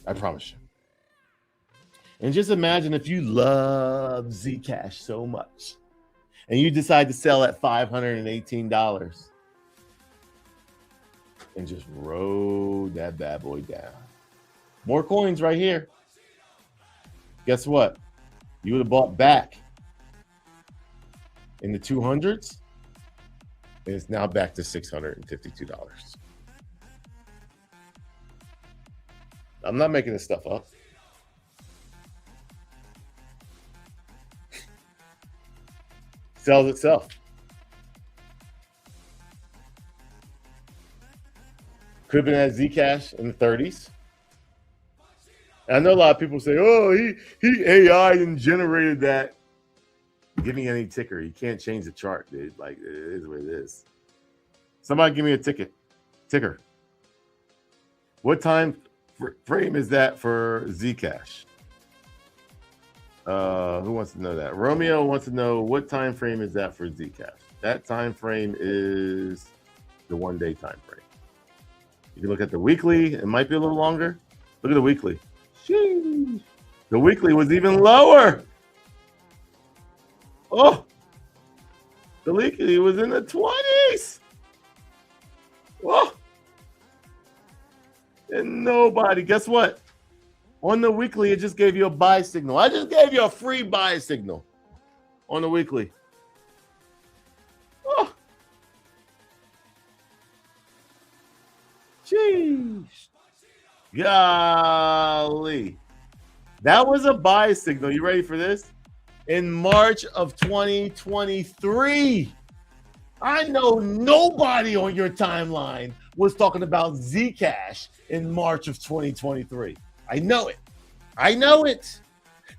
I promise you. And just imagine if you love ZCASH so much and you decide to sell at $518 and just rode that bad boy down. More coins right here. Guess what? You would have bought back in the 200s, and it's now back to $652. I'm not making this stuff up. Sells itself. Could have been at ZCASH in the 30s. And I know a lot of people say, "Oh, he AI'd and generated that." Give me any ticker. You can't change the chart, dude. Like, it is what it is. Somebody give me a ticker. What time frame is that for ZCASH? Who wants to know that? Romeo wants to know what time frame is that for Zcash. That time frame is the 1 day time frame. You can look at the weekly. It might be a little longer. Look at the weekly. Sheesh. The weekly was even lower. Oh, the weekly was in the 20s. Oh, and nobody. Guess what? On the weekly, it just gave you a buy signal. I just gave you a free buy signal on the weekly. Oh. Jeez. Golly. That was a buy signal. You ready for this? In March of 2023. I know nobody on your timeline was talking about ZCASH in March of 2023. I know it. I know it.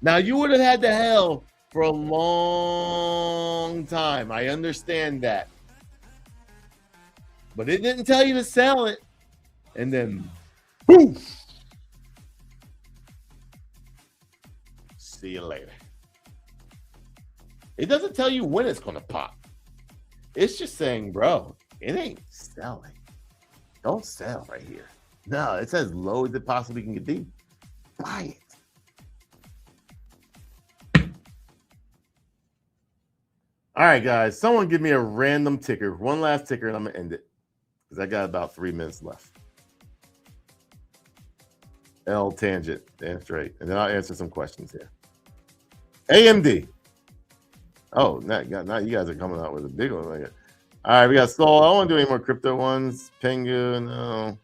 Now, you would have had the hell for a long time. I understand that. But it didn't tell you to sell it. And then, poof. See you later. It doesn't tell you when it's going to pop. It's just saying, bro, it ain't selling. Don't sell right here. No, it's as low as it possibly can be. Buy it. All right, guys. Someone give me a random ticker. One last ticker, and I'm going to end it. Because I got about 3 minutes left. L tangent. Damn straight. And then I'll answer some questions here. AMD. Oh, not you guys are coming out with a big one. All right, we got Sol. I don't want to do any more crypto ones. Pengu, no.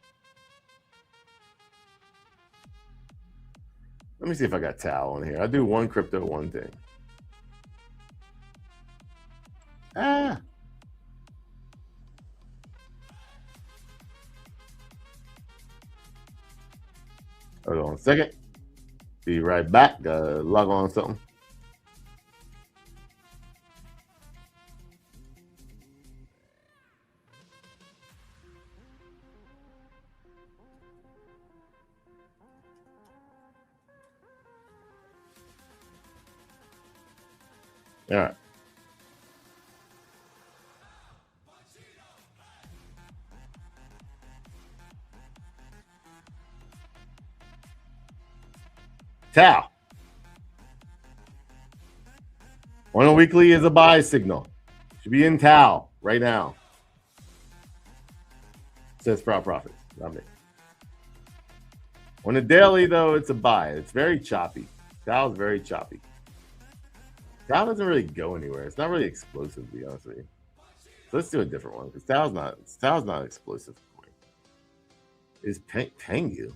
Let me see if I got Tau on here. I'll do one crypto, one thing. Hold on a second. Be right back. Gotta log on something. All right. Tau. On a weekly is a buy signal. Should be in Tau right now. Says Proud Profits. Not me. On a daily, though, it's a buy. It's very choppy. Tau is very choppy. Tau doesn't really go anywhere. It's not really explosive, to be honest with you. So let's do a different one because Tau's not explosive. Is Pengu? Is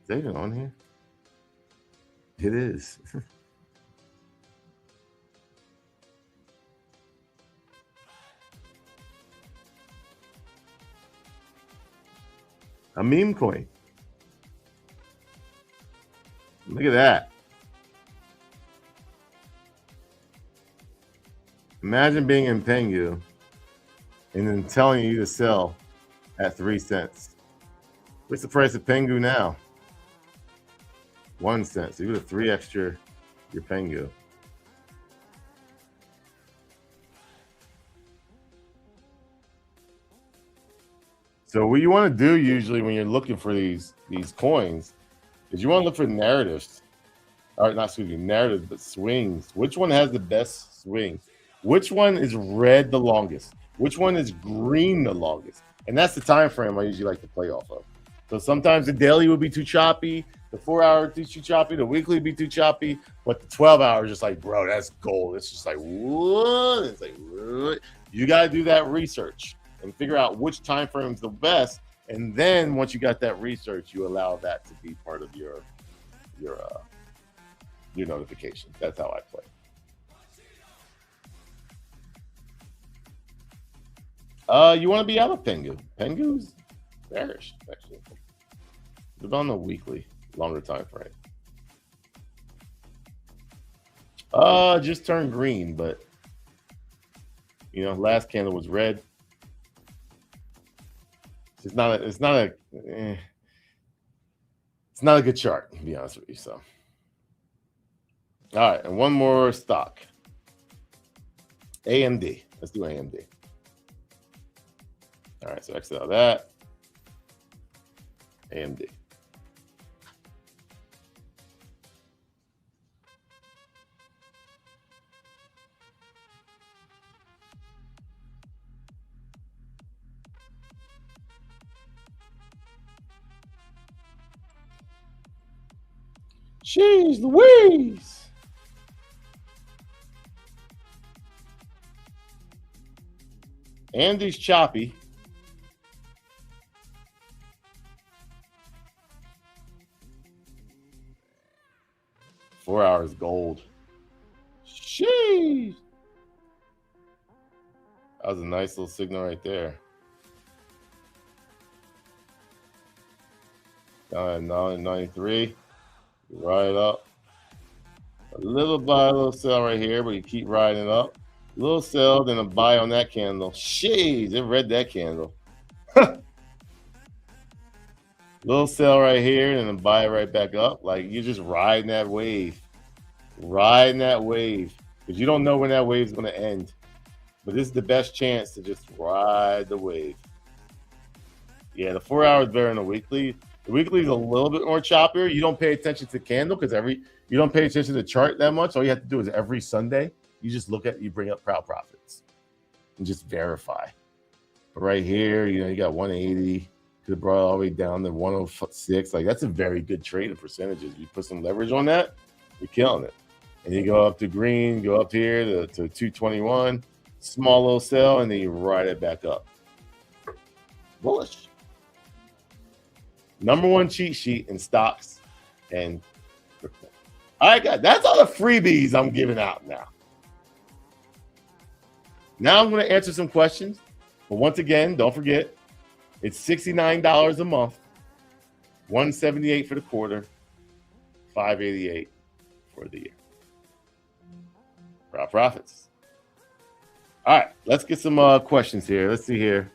that even on here? It is. A meme coin. Look at that. Imagine being in Pengu and then telling you to sell at 3 cents. What's the price of Pengu now? 1 cent. So you would have 3 extra your Pengu. So what you want to do usually when you're looking for these coins is you want to look for narratives. All right, not excuse me, narrative, but swings. Which one has the best swing? Which one is red the longest? Which one is green the longest? And that's the time frame I usually like to play off of. So sometimes the daily will be too choppy, the 4 hour would be too choppy, the weekly would be too choppy, but the 12 hour is just like, bro, that's gold. It's just like, what? It's like, what? You got to do that research and figure out which time frame is the best. And then once you got that research, you allow that to be part of your notification. That's how I play. You want to be out of Pengu. Pengu's bearish, actually. But on the weekly, longer time frame. Just turned green, but last candle was red. It's not a good chart, to be honest with you. So, all right, and one more stock. AMD. Let's do AMD. All right, so exit out that. AMD. Jeez Louise. Andy's choppy. Four hours gold. Sheesh. That was a nice little signal right there. Down at 993. Ride up. A little buy, a little sell right here, but you keep riding up. A little sell, then a buy on that candle. Jeez, it read that candle. Little sell right here, and then buy right back up. Like, you're just riding that wave. Riding that wave. Because you don't know when that wave is going to end. But this is the best chance to just ride the wave. Yeah, the 4 hours better than the weekly. The weekly is a little bit more choppier. You don't pay attention to the candle because you don't pay attention to the chart that much. All you have to do is every Sunday, you just you bring up proud profits and just verify. But right here, you got 180. Could have brought it all the way down to 106. Like, that's a very good trade in percentages. You put some leverage on that, you're killing it. And you go up to green, go up here to 221, small little sell, and then you ride it back up. Bullish. Number one cheat sheet in stocks and crypto. All right, guys, that's all the freebies I'm giving out now. Now I'm going to answer some questions. But once again, don't forget, it's $69 a month, $178 for the quarter, $588 for the year. Proud profits. All right, let's get some questions here. Let's see here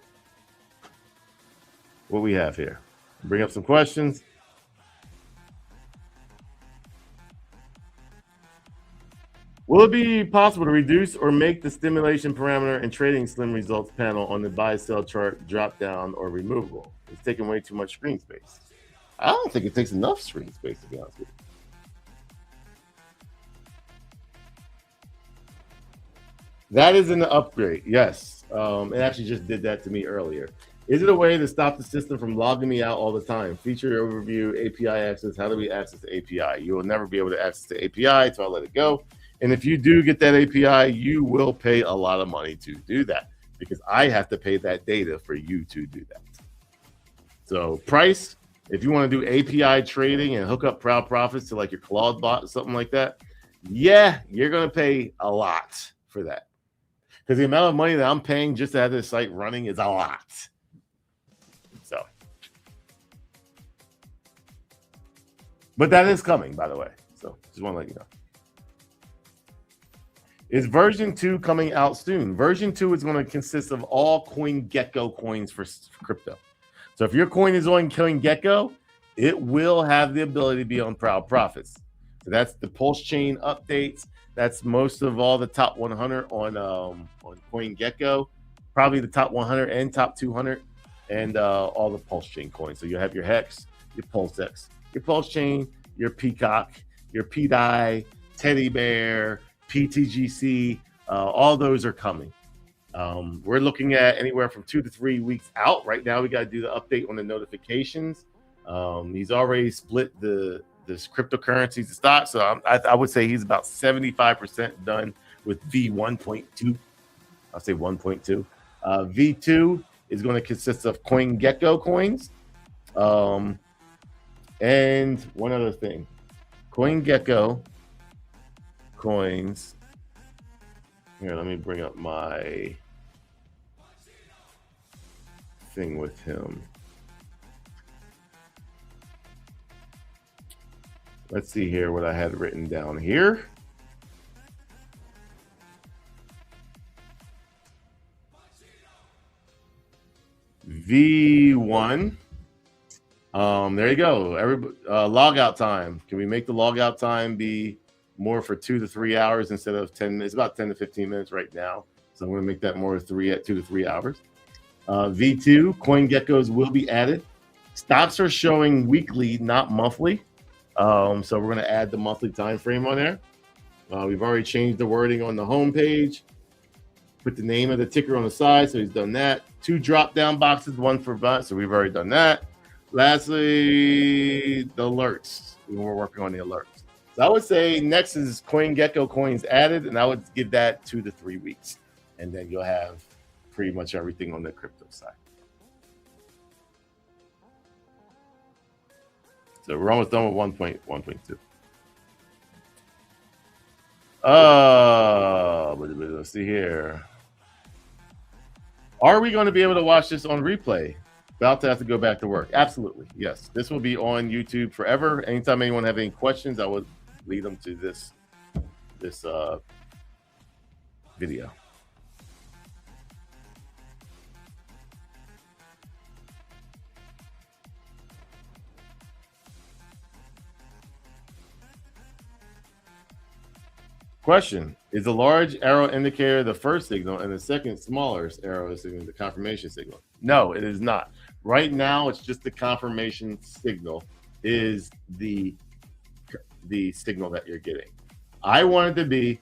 what we have here. Bring up some questions. Will it be possible to reduce or make the stimulation parameter and trading slim results panel on the buy-sell chart drop down or removable? It's taking way too much screen space. I don't think it takes enough screen space, to be honest with you. That is an upgrade, yes. It actually just did that to me earlier. Is it a way to stop the system from logging me out all the time? Feature overview, API access. How do we access the API? You will never be able to access the API, so I'll let it go. And if you do get that API, you will pay a lot of money to do that because I have to pay that data for you to do that. So price, if you want to do API trading and hook up proud profits to like your Claude bot or something like that, yeah, you're going to pay a lot for that. Because the amount of money that I'm paying just to have this site running is a lot. So, but that is coming, by the way. So just want to let you know. Is version 2 coming out soon? Version 2 is going to consist of all CoinGecko coins for crypto. So if your coin is on CoinGecko, it will have the ability to be on Proud Profits. So that's the Pulse Chain updates. That's most of all the top 100 on CoinGecko, probably the top 100 and top 200, and all the Pulse Chain coins. So you have your Hex, your PulseX, your Pulse Chain, your Peacock, your PDI, Teddy Bear, PTGC, all those are coming. We're looking at anywhere from 2 to 3 weeks out. Right now, we got to do the update on the notifications. He's already split this cryptocurrencies to stock, so I would say he's about 75% done with V1.2. I'll say 1.2. V2 is going to consist of CoinGecko coins. And one other thing, CoinGecko coins. Here, let me bring up my thing with him. Let's see here what I had written down here. V1. There you go. Logout time. Can we make the logout time be more for 2 to 3 hours instead of 10? It's about 10 to 15 minutes right now. So I'm going to make that more 2 to 3 hours. V2, CoinGeckos will be added. Stops are showing weekly, not monthly. So we're going to add the monthly time frame on there. We've already changed the wording on the home page. Put the name of the ticker on the side, so he's done that. 2 drop-down boxes, 1 for bot, so we've already done that. Lastly, the alerts. We're working on the alerts. So I would say next is CoinGecko coins added, and I would give that 2 to 3 weeks. And then you'll have pretty much everything on the crypto side. So we're almost done with 1.2. Let's see here. Are we going to be able to watch this on replay? About to have to go back to work. Absolutely. Yes. This will be on YouTube forever. Anytime anyone have any questions, I would lead them to this video. Question: is the large arrow indicator the first signal and the second smaller arrow is the confirmation signal? No, it is not. Right now, it's just the confirmation signal is the signal that you're getting. I want it to be,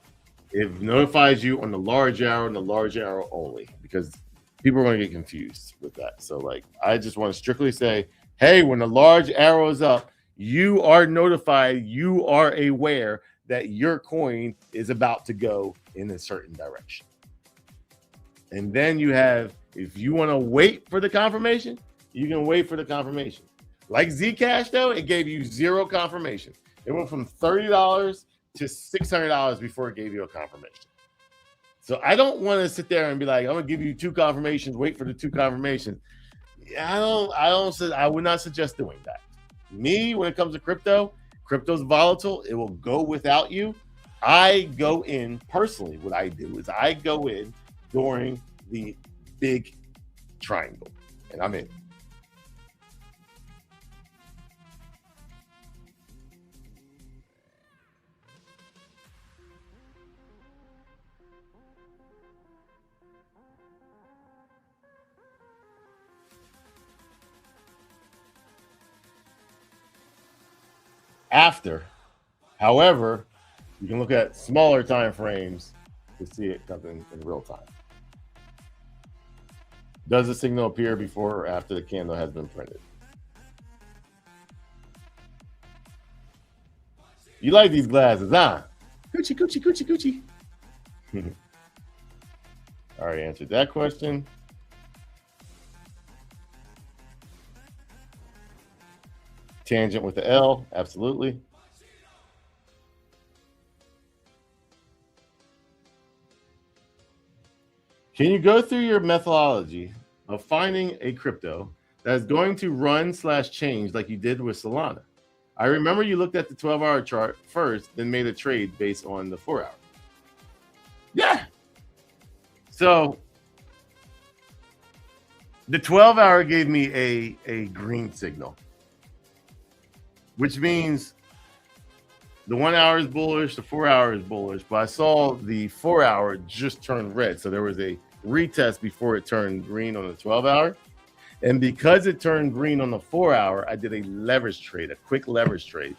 it notifies you on the large arrow and the large arrow only, because people are going to get confused with that. So like, I just want to strictly say, hey, when the large arrow is up, you are notified, you are aware that your coin is about to go in a certain direction. And then you have, if you want to wait for the confirmation, you can wait for the confirmation. Like ZCASH though, it gave you 0 confirmation. It went from $30 to $600 before it gave you a confirmation. So I don't want to sit there and be like, I'm gonna give you 2 confirmations, wait for the 2 confirmations. I would not suggest doing that. Me, when it comes to crypto's volatile. It will go without you. I go in personally. What I do is I go in during the big triangle, and I'm in. After, however, you can look at smaller time frames to see it coming in real time. Does the signal appear before or after the candle has been printed? You like these glasses, huh? Coochie, coochie, coochie, coochie. I already answered that question. Tangent with the L, absolutely. Can you go through your methodology of finding a crypto that is going to run/change like you did with Solana? I remember you looked at the 12-hour chart first, then made a trade based on the 4-hour. Yeah. So the 12-hour gave me a green signal, which means the 1 hour is bullish, the 4 hour is bullish, but I saw the 4 hour just turn red. So there was a retest before it turned green on the 12 hour. And because it turned green on the 4 hour, I did a leverage trade, a quick leverage trade.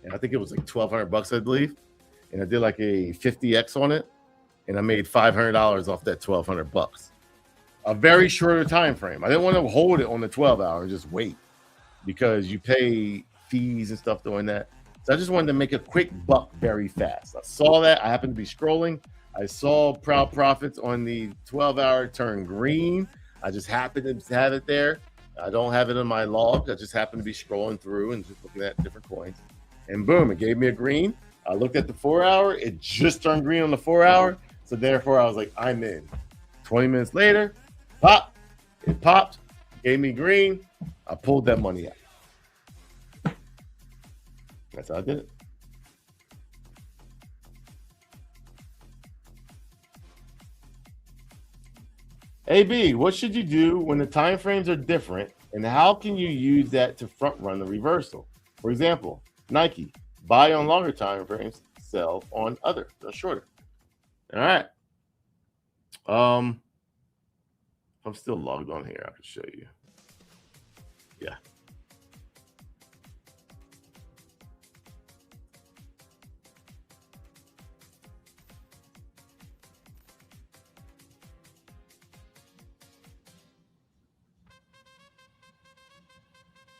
and I think it was like $1,200, I believe. And I did like a 50x on it, and I made $500 off that $1,200. A very shorter time frame. I didn't want to hold it on the 12-hour and just wait because you pay fees and stuff doing that. So I just wanted to make a quick buck very fast. I saw that. I happened to be scrolling. I saw Proud Profits on the 12-hour turn green. I just happened to have it there. I don't have it in my log. I just happened to be scrolling through and just looking at different coins. And boom, it gave me a green. I looked at the 4-hour. It just turned green on the 4-hour. So therefore, I was like, I'm in. 20 minutes later, pop. It popped. Gave me green. I pulled that money out. That's how I did it. AB, what should you do when the time frames are different, and how can you use that to front run the reversal? For example, Nike, buy on longer time frames, sell on other, shorter. All right. I'm still logged on here. I can show you. Yeah.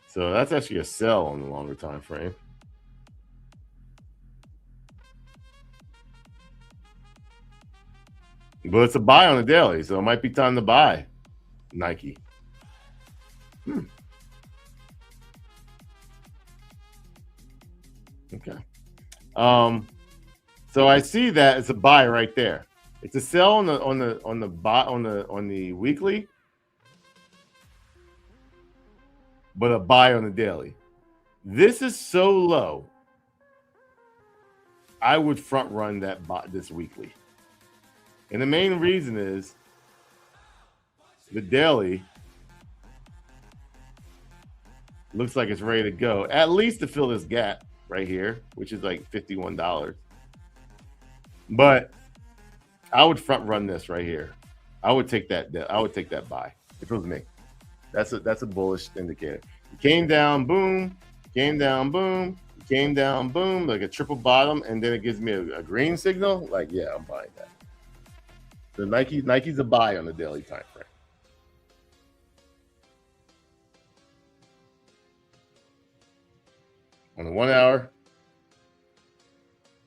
So that's actually a sell on the longer time frame. But it's a buy on the daily, so it might be time to buy Nike. Okay. So I see that it's a buy right there. It's a sell on the weekly, but a buy on the daily. This is so low. I would front run that buy this weekly. And the main reason is the daily looks like it's ready to go, at least to fill this gap right here, which is like $51. But I would front run this right here. I would take that buy if it was me. That's a bullish indicator. It came down, boom, came down, boom, came down, boom, like a triple bottom, and then it gives me a green signal. Like, yeah, I'm buying that. So Nike's a buy on the daily time frame. On the 1 hour,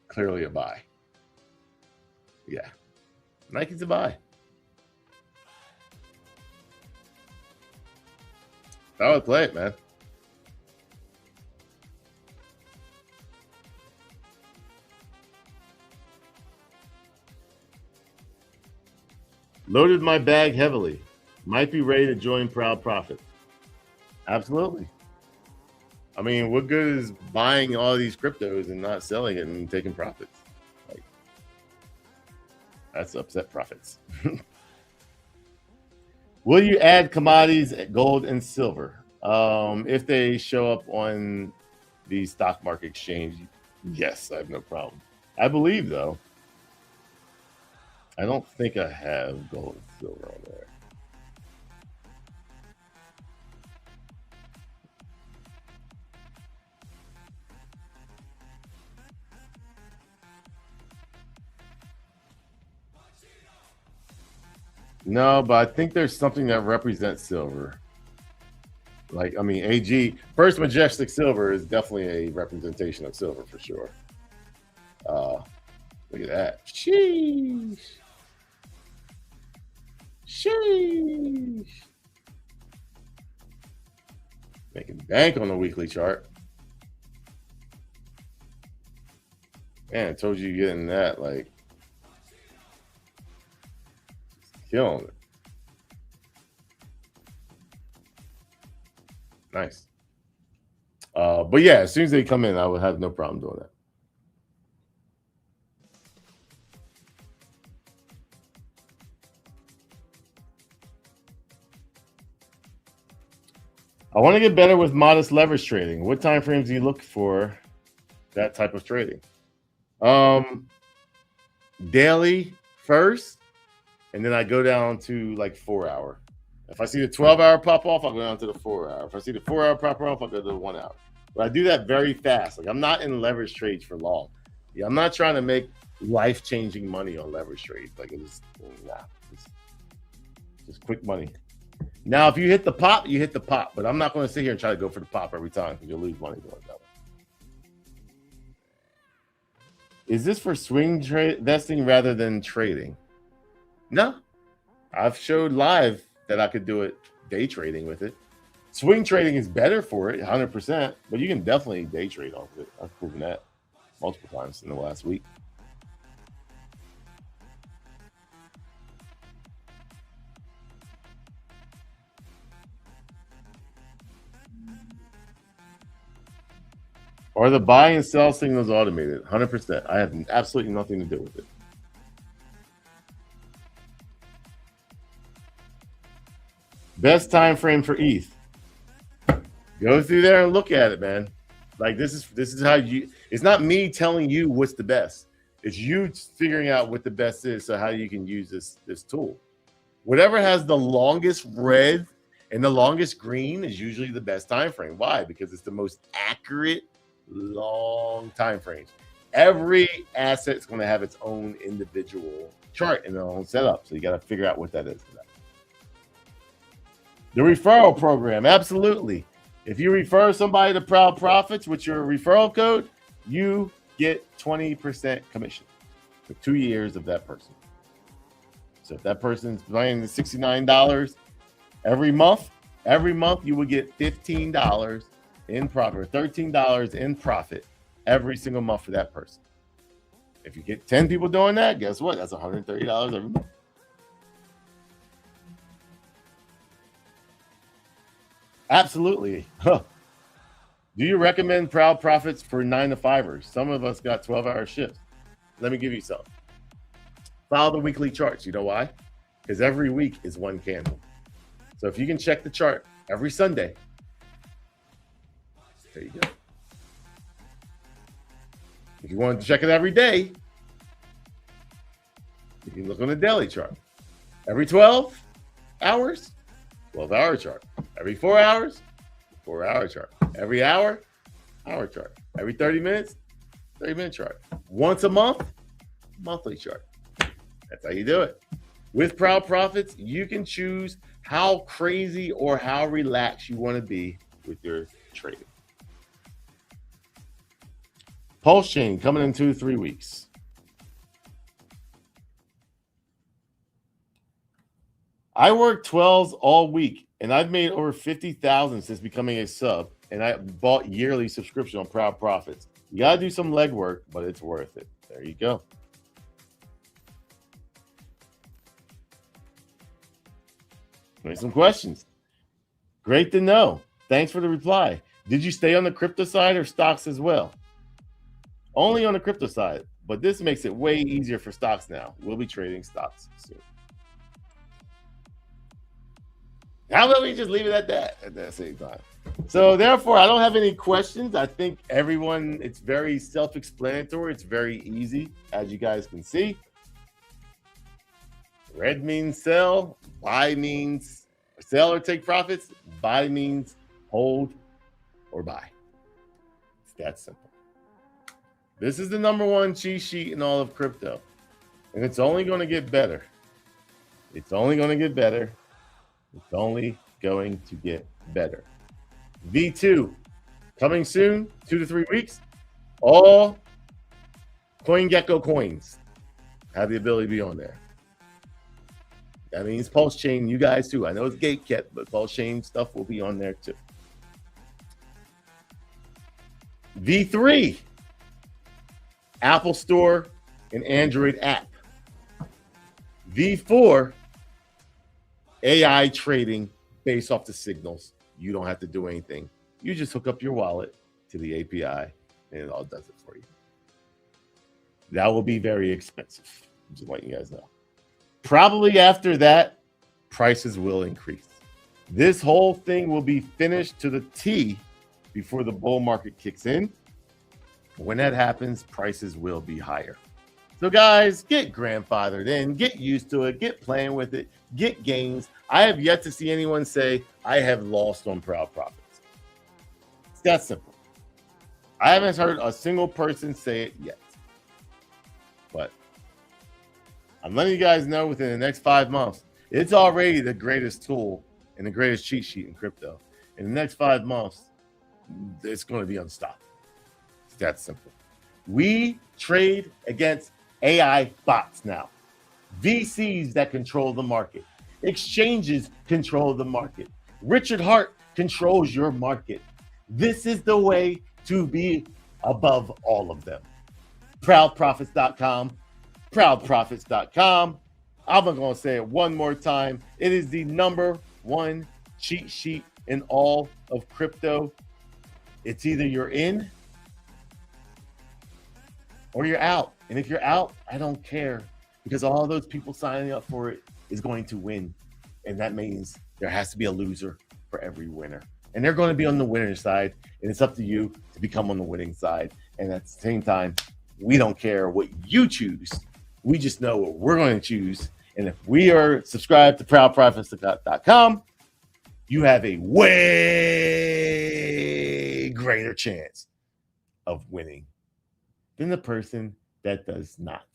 clearly a buy. Yeah, Nike's a buy. I would play it, man. Loaded my bag heavily. Might be ready to join Proud Profit. Absolutely. I mean, what good is buying all these cryptos and not selling it and taking profits? Like, that's upset profits. Will you add commodities, gold and silver, if they show up on the stock market exchange? Yes, I have no problem. I believe, though, I don't think I have gold and silver on there. No, but I think there's something that represents silver. Like, I mean, AG, First Majestic Silver is definitely a representation of silver for sure. Look at that. Sheesh. Sheesh. Making bank on the weekly chart. Man, I told you getting that, like, killing it. Nice. But yeah, as soon as they come in, I would have no problem doing that. I want to get better with modest leverage trading. What time frames do you look for that type of trading? Daily first, and then I go down to like 4 hour. If I see the 12 hour pop off, I'll go down to the 4 hour. If I see the 4 hour pop off, I'll go to the 1 hour. But I do that very fast. Like I'm not in leverage trades for long. Yeah, I'm not trying to make life-changing money on leverage trades. Like it's just quick money. Now, if you hit the pop, you hit the pop. But I'm not going to sit here and try to go for the pop every time because you'll lose money doing that. Is this for swing investing rather than trading? No. I've showed live that I could do it day trading with it. Swing trading is better for it, 100%, but you can definitely day trade off of it. I've proven that multiple times in the last week. Are the buy and sell signals automated? 100%. I have absolutely nothing to do with it. Best time frame for ETH. Go through there and look at it, man. Like this is how you. It's not me telling you what's the best. It's you figuring out what the best is, so how you can use this tool. Whatever has the longest red and the longest green is usually the best time frame. Why? Because it's the most accurate long time frames. Every asset is going to have its own individual chart and their own setup. So you got to figure out what that is. The referral program, absolutely. If you refer somebody to Proud Profits with your referral code, you get 20% commission for 2 years of that person. So if that person's paying the $69 every month you will get $15 in profit, or $13 in profit every single month for that person. If you get 10 people doing that, guess what? That's $130 every month. Absolutely. Huh. Do you recommend Proud Profits for 9 to 5ers? Some of us got 12-hour shifts. Let me give you some. Follow the weekly charts. You know why? Because every week is one candle. So if you can check the chart every Sunday, there you go. If you want to check it every day, you can look on the daily chart. Every 12 hours, 12-hour chart. Every 4 hours, 4-hour chart. Every hour, hour chart. Every 30 minutes, 30-minute chart. Once a month, monthly chart. That's how you do it. With Proud Profits, you can choose how crazy or how relaxed you want to be with your trading. Pulse chain coming in 2 to 3 weeks. I work 12s all week, and I've made over 50,000 since becoming a sub, and I bought yearly subscription on Proud Profits. You got to do some legwork, but it's worth it. There you go. Make some questions. Great to know. Thanks for the reply. Did you stay on the crypto side or stocks as well? Only on the crypto side, but this makes it way easier for stocks now. We'll be trading stocks soon. How about we just leave it at that at the same time? So therefore, I don't have any questions. I think everyone, it's very self-explanatory. It's very easy, as you guys can see. Red means sell. Buy means sell or take profits. Buy means hold or buy. It's that simple. This is the #1 cheat sheet in all of crypto. And it's only going to get better. It's only going to get better. It's only going to get better. V2 coming soon, 2 to 3 weeks. All CoinGecko coins have the ability to be on there. That means Pulse Chain, you guys too. I know it's gatekept, but Pulse Chain stuff will be on there too. V3, Apple Store and Android app. V4, AI trading based off the signals. You don't have to do anything. You just hook up your wallet to the API and it all does it for you. That will be very expensive. I'm just letting you guys know. Probably after that, prices will increase. This whole thing will be finished to the T before the bull market kicks in. When that happens, prices will be higher. So guys, get grandfathered in, get used to it, get playing with it, get gains. I have yet to see anyone say, I have lost on Proud Profits. It's that simple. I haven't heard a single person say it yet. But I'm letting you guys know within the next 5 months, it's already the greatest tool and the greatest cheat sheet in crypto. In the next 5 months, it's going to be unstoppable. It's that simple. We trade against AI bots now. VCs that control the market. Exchanges control the market. Richard Hart controls your market. This is the way to be above all of them. Proudprofits.com. Proudprofits.com. I'm going to say it one more time. It is the #1 cheat sheet in all of crypto. It's either you're in or you're out. And if you're out, I don't care, because all those people signing up for it is going to win. And that means there has to be a loser for every winner. And they're going to be on the winner's side. And it's up to you to become on the winning side. And at the same time, we don't care what you choose. We just know what we're going to choose. And if we are subscribed to proudprofits.com, you have a way greater chance of winning than the person that does not.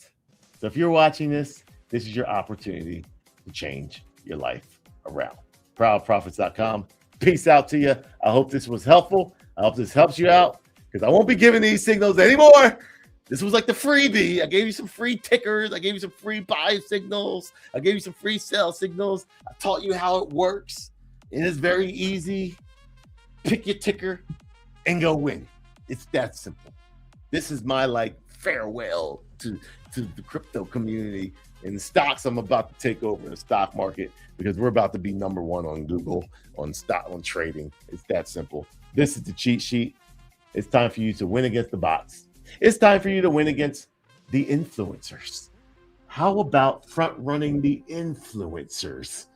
So if you're watching this, this is your opportunity to change your life around. Proudprofits.com. Peace out to you. I hope this was helpful. I hope this helps you out, because I won't be giving these signals anymore. This was like the freebie. I gave you some free tickers. I gave you some free buy signals. I gave you some free sell signals. I taught you how it works. It is very easy. Pick your ticker and go win. It's that simple. This is my farewell to the crypto community and the stocks. I'm about to take over the stock market, because we're about to be #1 on Google on trading. It's that simple. This is the cheat sheet. It's time for you to win against the bots. It's time for you to win against the influencers. How about front running the influencers?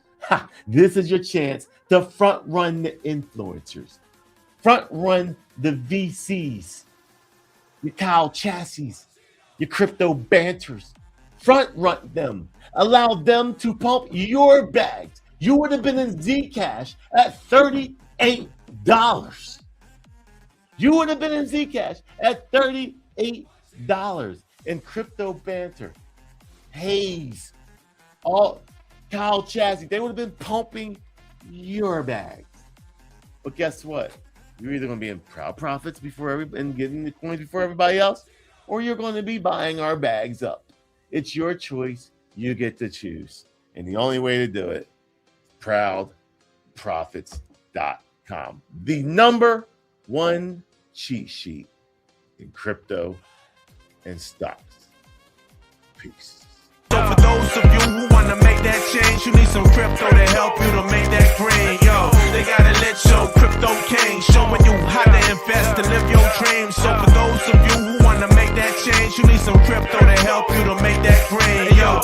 This is your chance to front run the influencers. Front run the VCs, your Kyle Chassis, your crypto banters. Front run them. Allow them to pump your bags. You would have been in ZCASH at $38. You would have been in ZCASH at $38 in crypto banter. Haze, all Kyle Chassis, they would have been pumping your bags. But guess what? You're either going to be in Proud Profits and getting the coins before everybody else, or you're going to be buying our bags up. It's your choice. You get to choose. And the only way to do it, proudprofits.com. The #1 cheat sheet in crypto and stocks. Peace. So for those of you who want to make that change, you need some crypto to help you to make that green. Yo, they gotta let your crypto king, showing you how to invest and live your dreams. So for those of you who want to make that change, you need some crypto to help you to make that green. Yo,